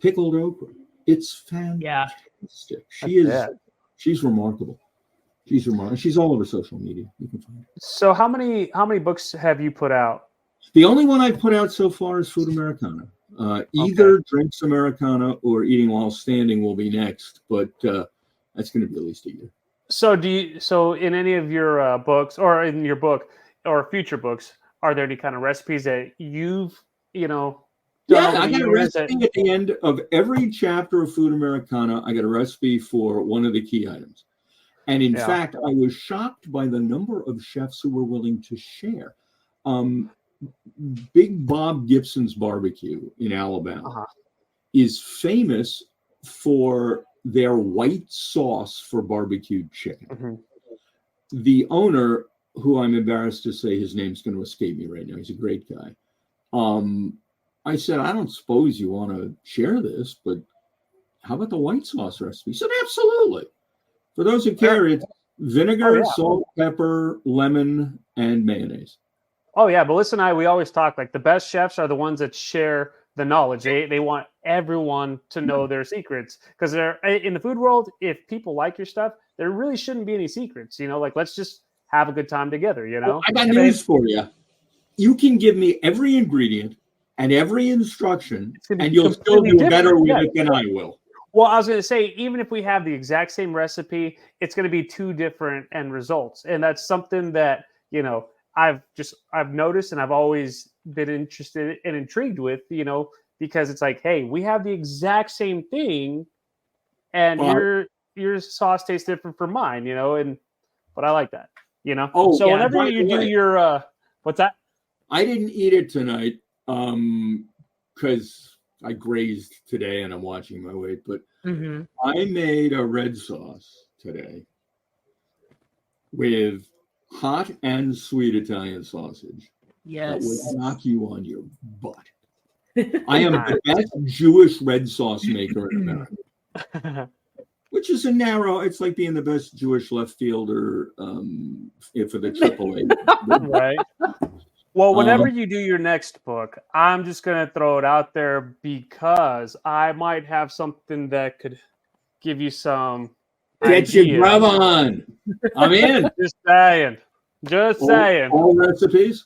pickled okra. It's fantastic. Yeah. She's remarkable. She's remarkable. She's all over social media. You can find her. So how many books have you put out? The only one I've put out so far is Food Americana. Either Drinks Americana or Eating While Standing will be next, but that's going to be at least a year. So in any of your books, or in your book or future books, are there any kind of recipes that you've done I got a recipe at the end of every chapter of Food Americana. I got a recipe for one of the key items. And in fact, I was shocked by the number of chefs who were willing to share. Big Bob Gibson's Barbecue in Alabama is famous for their white sauce for barbecued chicken. Mm-hmm. The owner, who I'm embarrassed to say his name's going to escape me right now, he's a great guy. I said, I don't suppose you want to share this, but how about the white sauce recipe? He said, absolutely. For those who care, it's vinegar, salt, pepper, lemon, and mayonnaise. Oh, yeah. Melissa and I, we always talk like the best chefs are the ones that share the knowledge. They want everyone to know their secrets, because they're in the food world. If people like your stuff, there really shouldn't be any secrets. Like, let's just have a good time together. Well, I got news for you. You can give me every ingredient and every instruction, and you'll still do better with it than I will. Well, I was going to say, even if we have the exact same recipe, it's going to be two different end results. And that's something that, I've noticed, and I've always been interested and intrigued with, because it's like, hey, we have the exact same thing, and your sauce tastes different from mine, but I like that, Oh, so whenever you do your, what's that? I didn't eat it tonight because I grazed today and I'm watching my weight, but I made a red sauce today with hot and sweet Italian sausage. Yes. That would knock you on your butt. I am the best Jewish red sauce maker in America. Which is it's like being the best Jewish left fielder for the AAA. Right. Well, whenever you do your next book, I'm just going to throw it out there because I might have something that could give you some Get your grub on. I'm in. Just saying. All recipes?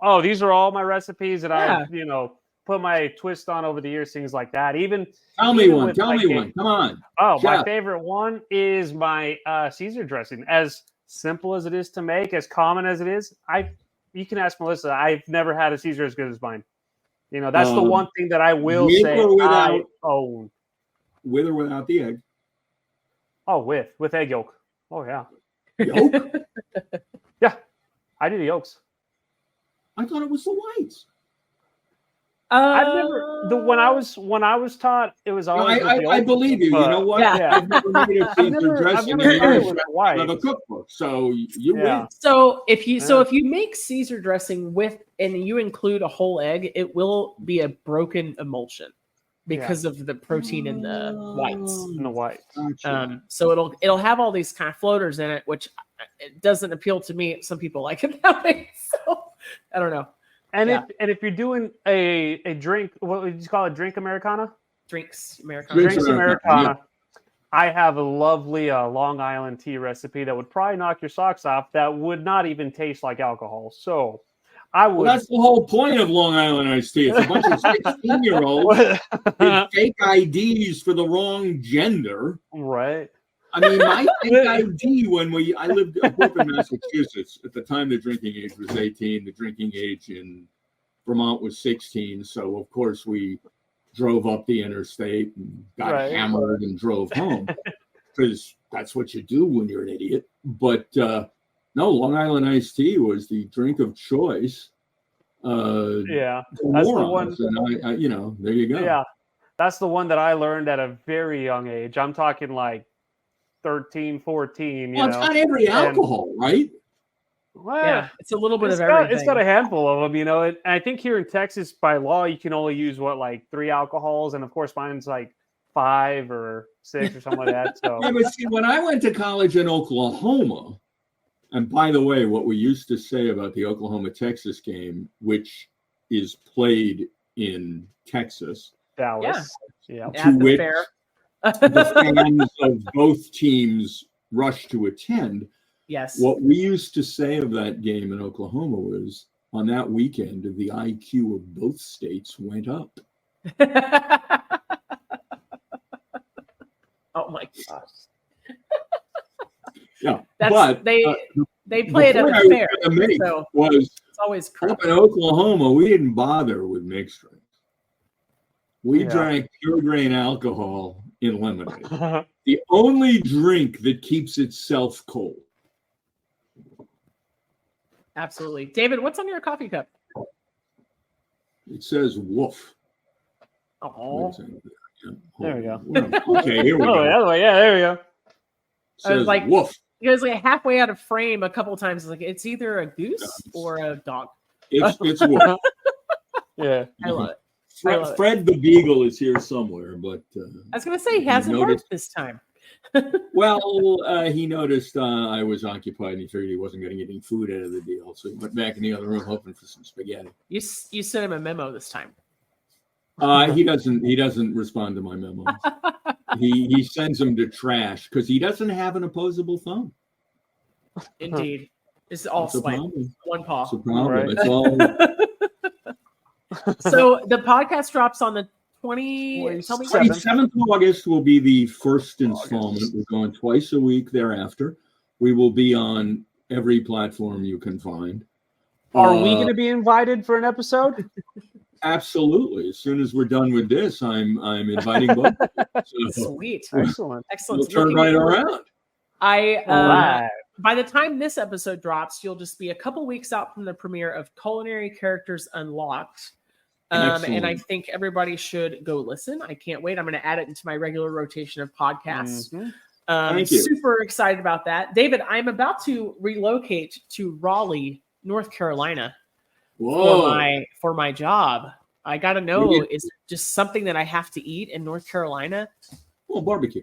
Oh, these are all my recipes that I've, put my twist on over the years, things like that. Tell me one. Come on. Oh, Chef. My favorite one is my Caesar dressing. As simple as it is to make, as common as it is, you can ask Melissa. I've never had a Caesar as good as mine. That's the one thing that I will say I own. With or without the egg? Oh, with egg yolk. Oh, yeah. Yolk? Yeah, I do the yolks. I thought it was the whites. I've never when I was taught it was always. No, I believe you. You know what? Yeah. I've never made a Caesar dressing in a cookbook, so you win. So if you make Caesar dressing and you include a whole egg, it will be a broken emulsion because of the protein in the whites. Gotcha. So it'll have all these kind of floaters in it, which it doesn't appeal to me. Some people like it that way, so I don't know. And if you're doing a drink, what would you call it? Drink Americana? Drinks Americana. Drinks Americana. Yeah. I have a lovely Long Island tea recipe that would probably knock your socks off. That would not even taste like alcohol. So I would. Well, that's the whole point of Long Island iced tea. It's a bunch of 16-year-olds with fake IDs for the wrong gender. Right. I mean, my fake ID I lived up in Massachusetts at the time. The drinking age was 18. The drinking age in Vermont was 16. So of course we drove up the interstate and got hammered and drove home because that's what you do when you're an idiot. But no, Long Island iced tea was the drink of choice. That's the one. And there you go. Yeah, that's the one that I learned at a very young age. I'm talking like 13, 14. Well, it's not every alcohol, right? Well, yeah, it's a little bit of everything. It's got a handful of them, And I think here in Texas, by law, you can only use 3 alcohols, and of course, mine's like 5 or 6 or something like that. So yeah, but see, when I went to college in Oklahoma, and by the way, what we used to say about the Oklahoma-Texas game, which is played in Texas. Dallas. Yeah. At To the which fair. the fans of both teams rush to attend. Yes. What we used to say of that game in Oklahoma was, on that weekend, the IQ of both states went up. Oh my gosh. Yeah, That's but they play it at the fair. So was it's always crap. up in Oklahoma, we didn't bother with mixed drinks. We drank pure grain alcohol in lemonade. The only drink that keeps itself cold. Absolutely. David, what's on your coffee cup? It says woof. Oh. There we go. Okay, here we go. Yeah, there we go. I was like, woof. It was like halfway out of frame a couple of times. Like, it's either a goose or a dog. It's woof. Yeah. I love it. Fred the Beagle is here somewhere, but I was going to say he hasn't worked this time. Well, he noticed I was occupied and he figured he wasn't going to get any food out of the deal. So he went back in the other room hoping for some spaghetti. You sent him a memo this time. He doesn't respond to my memos. He sends them to trash because he doesn't have an opposable thumb. Indeed. It's all swipe. One paw. It's a problem. Right. It's all. So the podcast drops on the 27th of August will be the first installment. We're going twice a week thereafter. We will be on every platform you can find. Are we going to be invited for an episode? Absolutely. As soon as we're done with this, I'm inviting both. So Sweet. Excellent. Excellent. we'll turn right around. By the time this episode drops, you'll just be a couple weeks out from the premiere of Culinary Characters Unlocked. And I think everybody should go listen. I can't wait. I'm going to add it into my regular rotation of podcasts. Thank you. Super excited about that. David, I'm about to relocate to Raleigh, North Carolina for my job. I got to know, is it just something that I have to eat in North Carolina? Well, barbecue.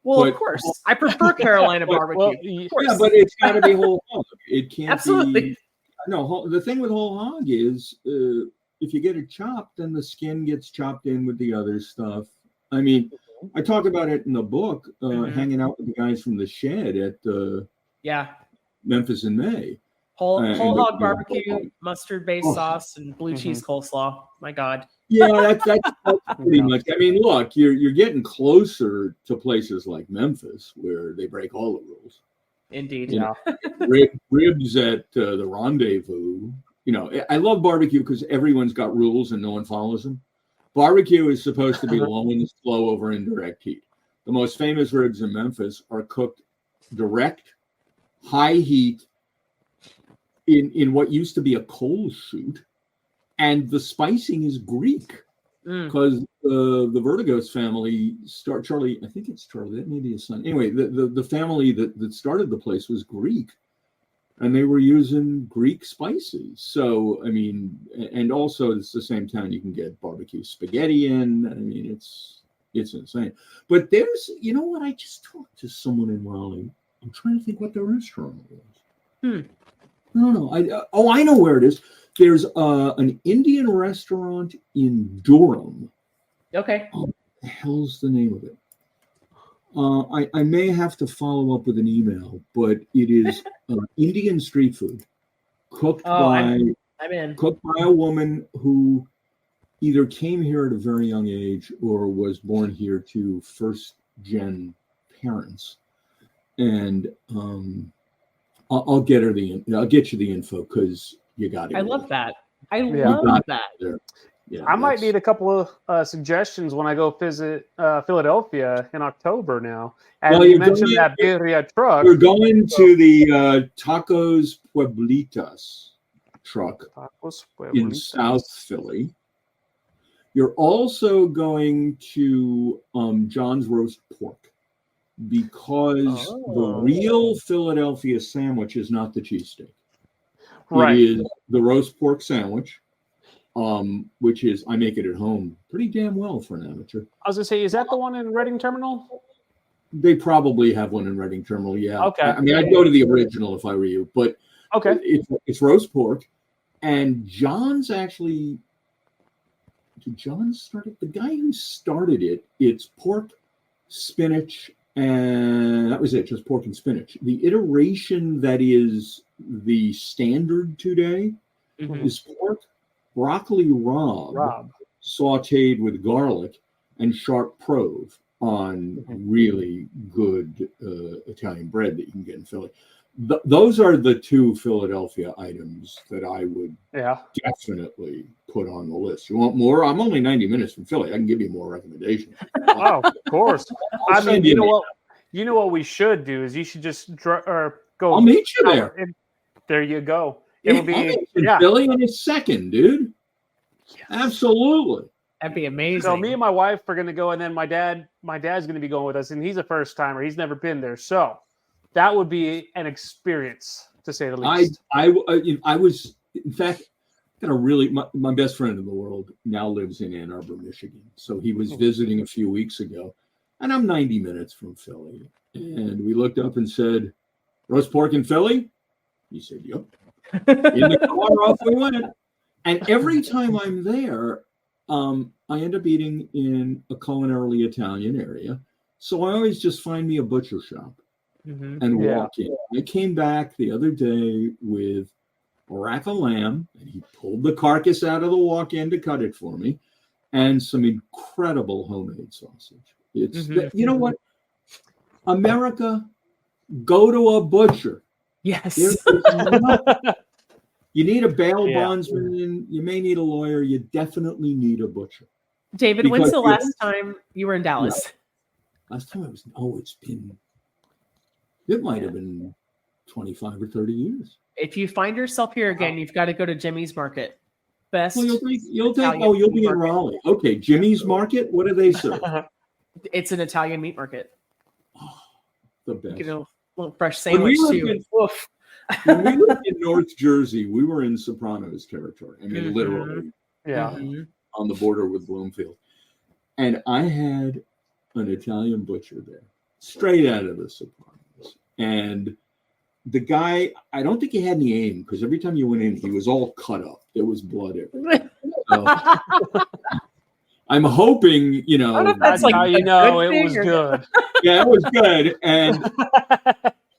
Well, of course. I prefer Carolina barbecue. Yeah, but it's got to be whole hog. It can't Absolutely. be. No, the thing with whole hog is if you get it chopped, then the skin gets chopped in with the other stuff. I mean, I talk about it in the book, hanging out with the guys from the shed at Memphis in May. Whole hog barbecue, mustard-based sauce, and blue cheese coleslaw. My God. Yeah, that's pretty much. I mean, look, you're getting closer to places like Memphis where they break all the rules. Indeed. You know, ribs at the Rendezvous. You know, I love barbecue because everyone's got rules and no one follows them. Barbecue is supposed to be low and slow over indirect heat. The most famous ribs in Memphis are cooked direct, high heat in what used to be a coal chute. And the spicing is Greek because the Vertigos family Charlie, I think it's Charlie, that may be his son. Anyway, the family that started the place was Greek. And they were using Greek spices. So, I mean, and also it's the same town you can get barbecue spaghetti in. I mean, it's insane. But there's, you know what? I just talked to someone in Raleigh. I'm trying to think what the restaurant was. I don't know. I know where it is. There's an Indian restaurant in Durham. Okay. What the hell's the name of it? I may have to follow up with an email, but it is Indian street food cooked by a woman who either came here at a very young age or was born here to first-gen parents. And I'll get you the info because you got it. I love that. I love that. Yeah, I might need a couple of suggestions when I go visit Philadelphia in October now. And you mentioned that birria truck. We're going to the Tacos Pueblitas truck in South Philly. You're also going to John's Roast Pork because the real Philadelphia sandwich is not the cheesesteak. Right. It is the roast pork sandwich. Which is, I make it at home pretty damn well for an amateur. I was going to say, is that the one in Reading Terminal? They probably have one in Reading Terminal, yeah. Okay. I mean, I'd go to the original if I were you, but okay, it's roast pork, And John's actually, did John start it? The guy who started it, it's pork, spinach, and that was it, just pork and spinach. The iteration that is the standard today is pork, broccoli rabe, sauteed with garlic, and sharp prove on really good Italian bread that you can get in Philly. Those are the two Philadelphia items that I would definitely put on the list. You want more? I'm only 90 minutes from Philly. I can give you more recommendations. Oh, of course. I mean, you know what we should do is you should just go. I'll meet you there. There you go. It'll be in Philly in a second, dude. Yes. Absolutely. That'd be amazing. So me and my wife are going to go, and then my dad's going to be going with us, and he's a first timer. He's never been there, so that would be an experience, to say the least. I was, in fact, my best friend in the world now lives in Ann Arbor, Michigan. So he was visiting a few weeks ago, and I'm 90 minutes from Philly. And we looked up and said, roast pork in Philly? He said, yep. In the car, off we went. And every time I'm there, I end up eating in a culinarily Italian area. So I always just find me a butcher shop and walk in. I came back the other day with a rack of lamb, and he pulled the carcass out of the walk-in to cut it for me, and some incredible homemade sausage. It's you know what? America, go to a butcher. Yes. You need a bail bondsman. You may need a lawyer. You definitely need a butcher. David, when's the last time you were in Dallas? Last time I was, it might have been 25 or 30 years. If you find yourself here again, you've got to go to Jimmy's Market. Best. Well, you'll be in Raleigh. Okay, Jimmy's Market. What do they serve? It's an Italian meat market. Oh, the best. You know, a little fresh sandwich too. When we lived in North Jersey, we were in Sopranos territory. I mean, literally, on the border with Bloomfield. And I had an Italian butcher there, straight out of the Sopranos. And the guy, I don't think he had any aim, because every time you went in, he was all cut up. There was blood everywhere. So, I'm hoping, that's like how you know it was good. Yeah, it was good. And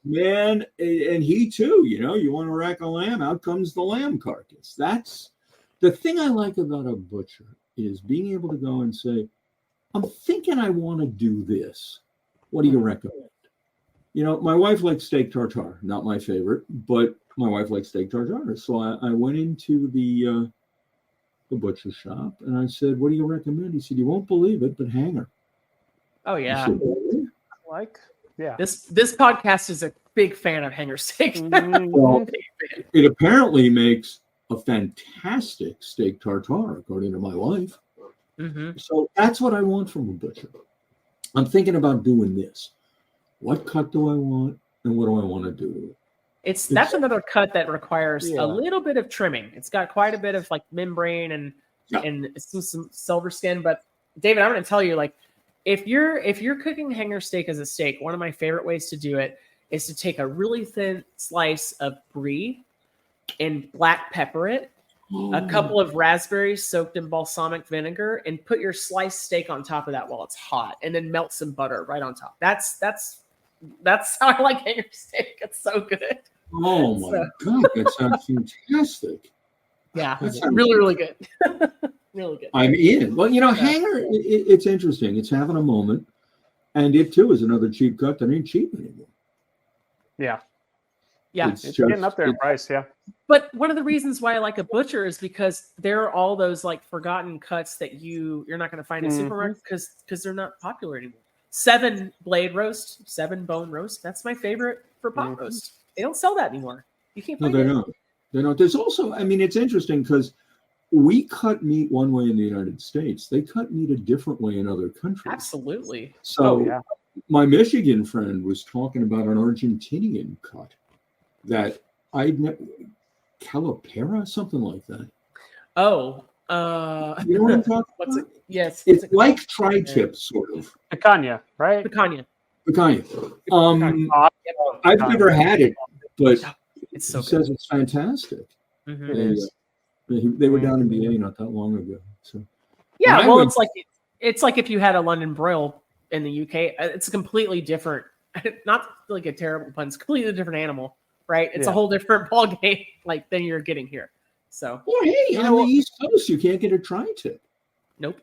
man, and he too, you want a rack of lamb, out comes the lamb carcass. That's the thing I like about a butcher, is being able to go and say, I'm thinking I want to do this. What do you recommend? My wife likes steak tartare, not my favorite, but my wife likes steak tartare. So I went into the butcher shop and I said, what do you recommend? He said, you won't believe it, but hanger. Oh, yeah. Said, really? This podcast is a big fan of hanger steak. Well, it apparently makes a fantastic steak tartare, according to my wife. So that's what I want from a butcher. I'm thinking about doing this. What cut do I want, and what do I want to do to it? That's another cut that requires a little bit of trimming. It's got quite a bit of like membrane and some silver skin. But David, I'm going to tell you, like, if you're cooking hanger steak as a steak, one of my favorite ways to do it is to take a really thin slice of brie and black pepper it, a couple of raspberries soaked in balsamic vinegar, and put your sliced steak on top of that while it's hot, and then melt some butter right on top. That's how I like hanger steak. It's so good. Oh my God, that sounds fantastic. Yeah, really, really good. Really good. I'm in. Well, hanger, it's interesting. It's having a moment. And it, too, is another cheap cut that ain't cheap anymore. Yeah. Yeah. It's getting up there in price, yeah. But one of the reasons why I like a butcher is because there are all those, like, forgotten cuts that you're not going to find in supermarkets because they're not popular anymore. 7 blade roast, 7 bone roast. That's my favorite for pot roast. They don't sell that anymore. You can't find it. They don't. There's also, it's interesting because we cut meat one way in the United States. They cut meat a different way in other countries. Absolutely. So my Michigan friend was talking about an Argentinian cut that Calipera, something like that. Oh. You know what I'm talking about? Yes. It's like tri-tip, sort of. Picanha, right? Picanha. I've never had it, but it's so he says it's fantastic. It is. They were down in VA not that long ago. So Yeah, and well, it's like if you had a London broil in the UK, it's a completely different, not like a terrible pun, it's a completely different animal, right? It's a whole different ball game like than you're getting here. So, well, hey, on the East Coast, you can't get a tri-tip. Nope.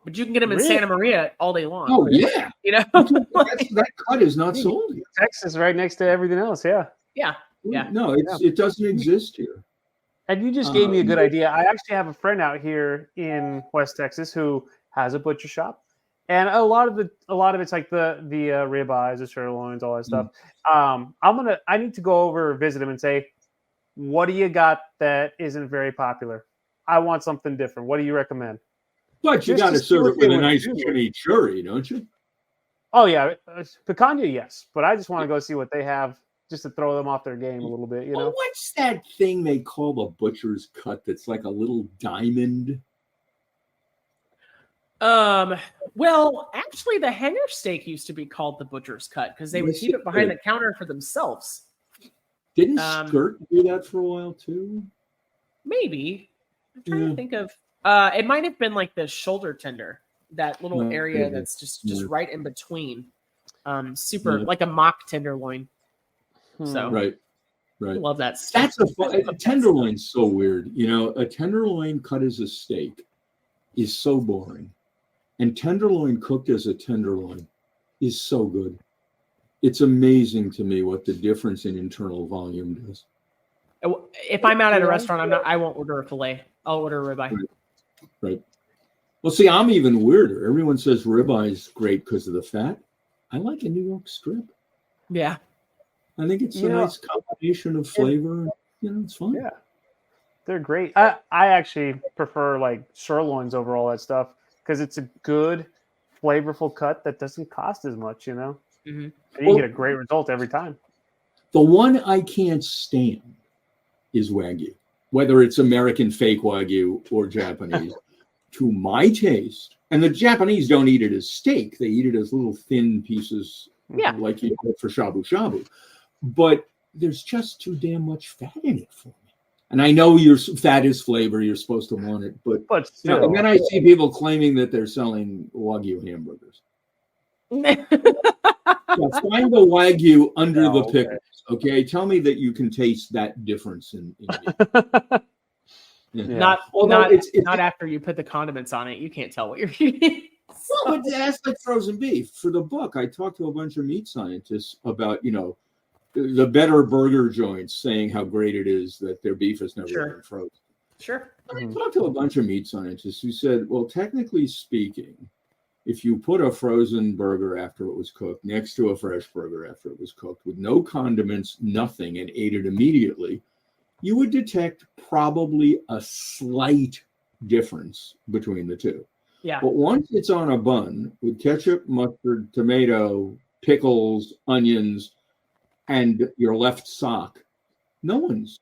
But you can get them in Really? Santa Maria all day long. Oh yeah, You know, that cut is not sold here. Texas right next to everything else. Yeah. yeah. No, it doesn't exist here. And you just gave me a good idea. I actually have a friend out here in West Texas who has a butcher shop, and a lot of it's like the ribeyes, the sirloins, all that stuff. I need to go over visit him and say, what do you got that isn't very popular? I want something different. What do you recommend? But you got to serve it with a nice chimichurri, don't you? Oh yeah, picanha, yes. But I just want to go see what they have, just to throw them off their game a little bit. You know, well, what's that thing they call the butcher's cut? That's like a little diamond. Well, actually, the hanger steak used to be called the butcher's cut because they would keep it behind the counter for themselves. Didn't Skirt do that for a while too? Maybe. I'm trying to think of. It might have been like the shoulder tender, that little area that's just right in between. Super like a mock tenderloin. So right. I love that stuff. That's a tenderloin's so weird. You know, a tenderloin cut as a steak is so boring, and tenderloin cooked as a tenderloin is so good. It's amazing to me what the difference in internal volume does. If I'm out at a restaurant, I won't order a fillet. I'll order a ribeye. Right. Well, see, I'm even weirder. Everyone says ribeye is great because of the fat. I like a New York strip. Yeah. I think it's a nice combination of flavor. It's fun. Yeah. They're great. I actually prefer like sirloins over all that stuff because it's a good, flavorful cut that doesn't cost as much, you know? Mm-hmm. And you get a great result every time. The one I can't stand is Wagyu, whether it's American fake Wagyu or Japanese. To my taste, and the Japanese don't eat it as steak. They eat it as little thin pieces like you cook for shabu shabu. But there's just too damn much fat in it for me. And I know your fat is flavor. You're supposed to want it. But still, and then I see people claiming that they're selling Wagyu hamburgers. Find the Wagyu under the pickles. Okay, tell me that you can taste that difference in meat. Not after you put the condiments on it. You can't tell what you're eating. Well, but that's like frozen beef. For the book, I talked to a bunch of meat scientists about, the better burger joints saying how great it is that their beef has never been frozen. Sure. I talked to a bunch of meat scientists who said, well, technically speaking, if you put a frozen burger after it was cooked next to a fresh burger after it was cooked with no condiments, nothing, and ate it immediately, you would detect probably a slight difference between the two. Yeah. But once it's on a bun with ketchup, mustard, tomato, pickles, onions, and your left sock, no one's.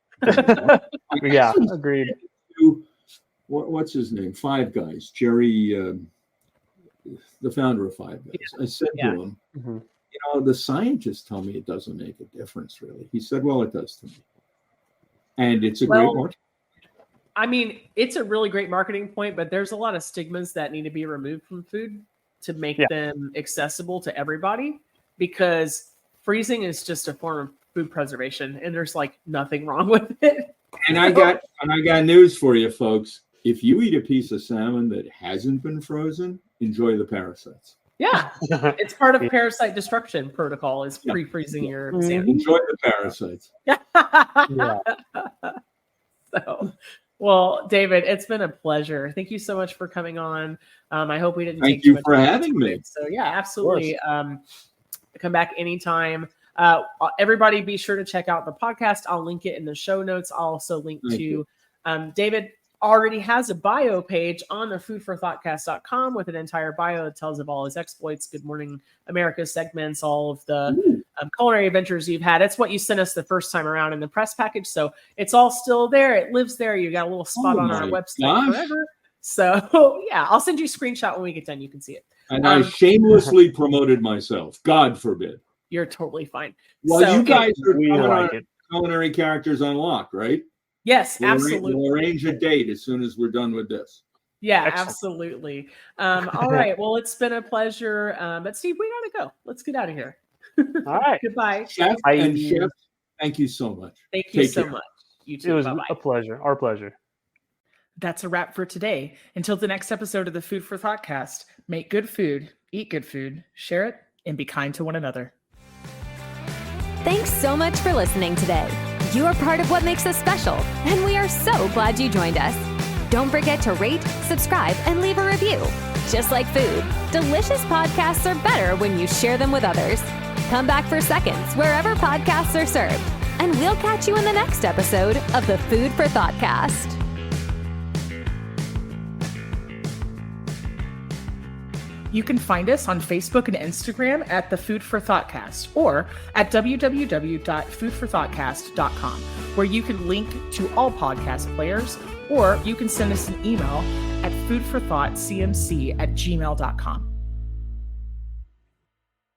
Yeah, agreed. What's his name? Five Guys. Jerry, the founder of Five Guys. I said to him, the scientists tell me it doesn't make a difference, really. He said, well, it does to me. And it's a great marketing. I mean, it's a really great marketing point, but there's a lot of stigmas that need to be removed from food to make them accessible to everybody, because freezing is just a form of food preservation, and there's like nothing wrong with it. And I got news for you, folks. If you eat a piece of salmon that hasn't been frozen, enjoy the parasites. Yeah, it's part of parasite destruction protocol is pre-freezing your salmon. Enjoy the parasites. So, well, David, it's been a pleasure. Thank you so much for coming on. I hope we didn't. Thank you for having me. So yeah, absolutely. Come back anytime. Everybody, be sure to check out the podcast. I'll link it in the show notes. I'll also link to David. Already has a bio page on the foodforthoughtcast.com with an entire bio that tells of all his exploits, Good Morning America segments, all of the culinary adventures you've had. It's what you sent us the first time around in the press package. So it's all still there. It lives there. You got a little spot on our website forever. So yeah, I'll send you a screenshot when we get done. You can see it. And I shamelessly promoted myself. God forbid. You're totally fine. Well, you guys are coming on Culinary Characters Unlocked, right? Yes, absolutely. We'll arrange a date as soon as we're done with this. Yeah, Excellent. absolutely. All right. Well, it's been a pleasure. But Steve, we gotta go. Let's get out of here. All right. Goodbye. Chef and Chef, thank you so much. Thank you Take so care. much. You too. It was Bye-bye. a pleasure. Our pleasure. That's a wrap for today. Until the next episode of the Food for ThoughtCast, make good food, eat good food, share it, and be kind to one another. Thanks so much for listening today. You are part of what makes us special, and we are so glad you joined us. Don't forget to rate, subscribe, and leave a review. Just like food, delicious podcasts are better when you share them with others. Come back for seconds wherever podcasts are served, and we'll catch you in the next episode of the Food for ThoughtCast. You can find us on Facebook and Instagram at the Food for ThoughtCast or at www.foodforthoughtcast.com, where you can link to all podcast players, or you can send us an email at foodforthoughtcmc@gmail.com.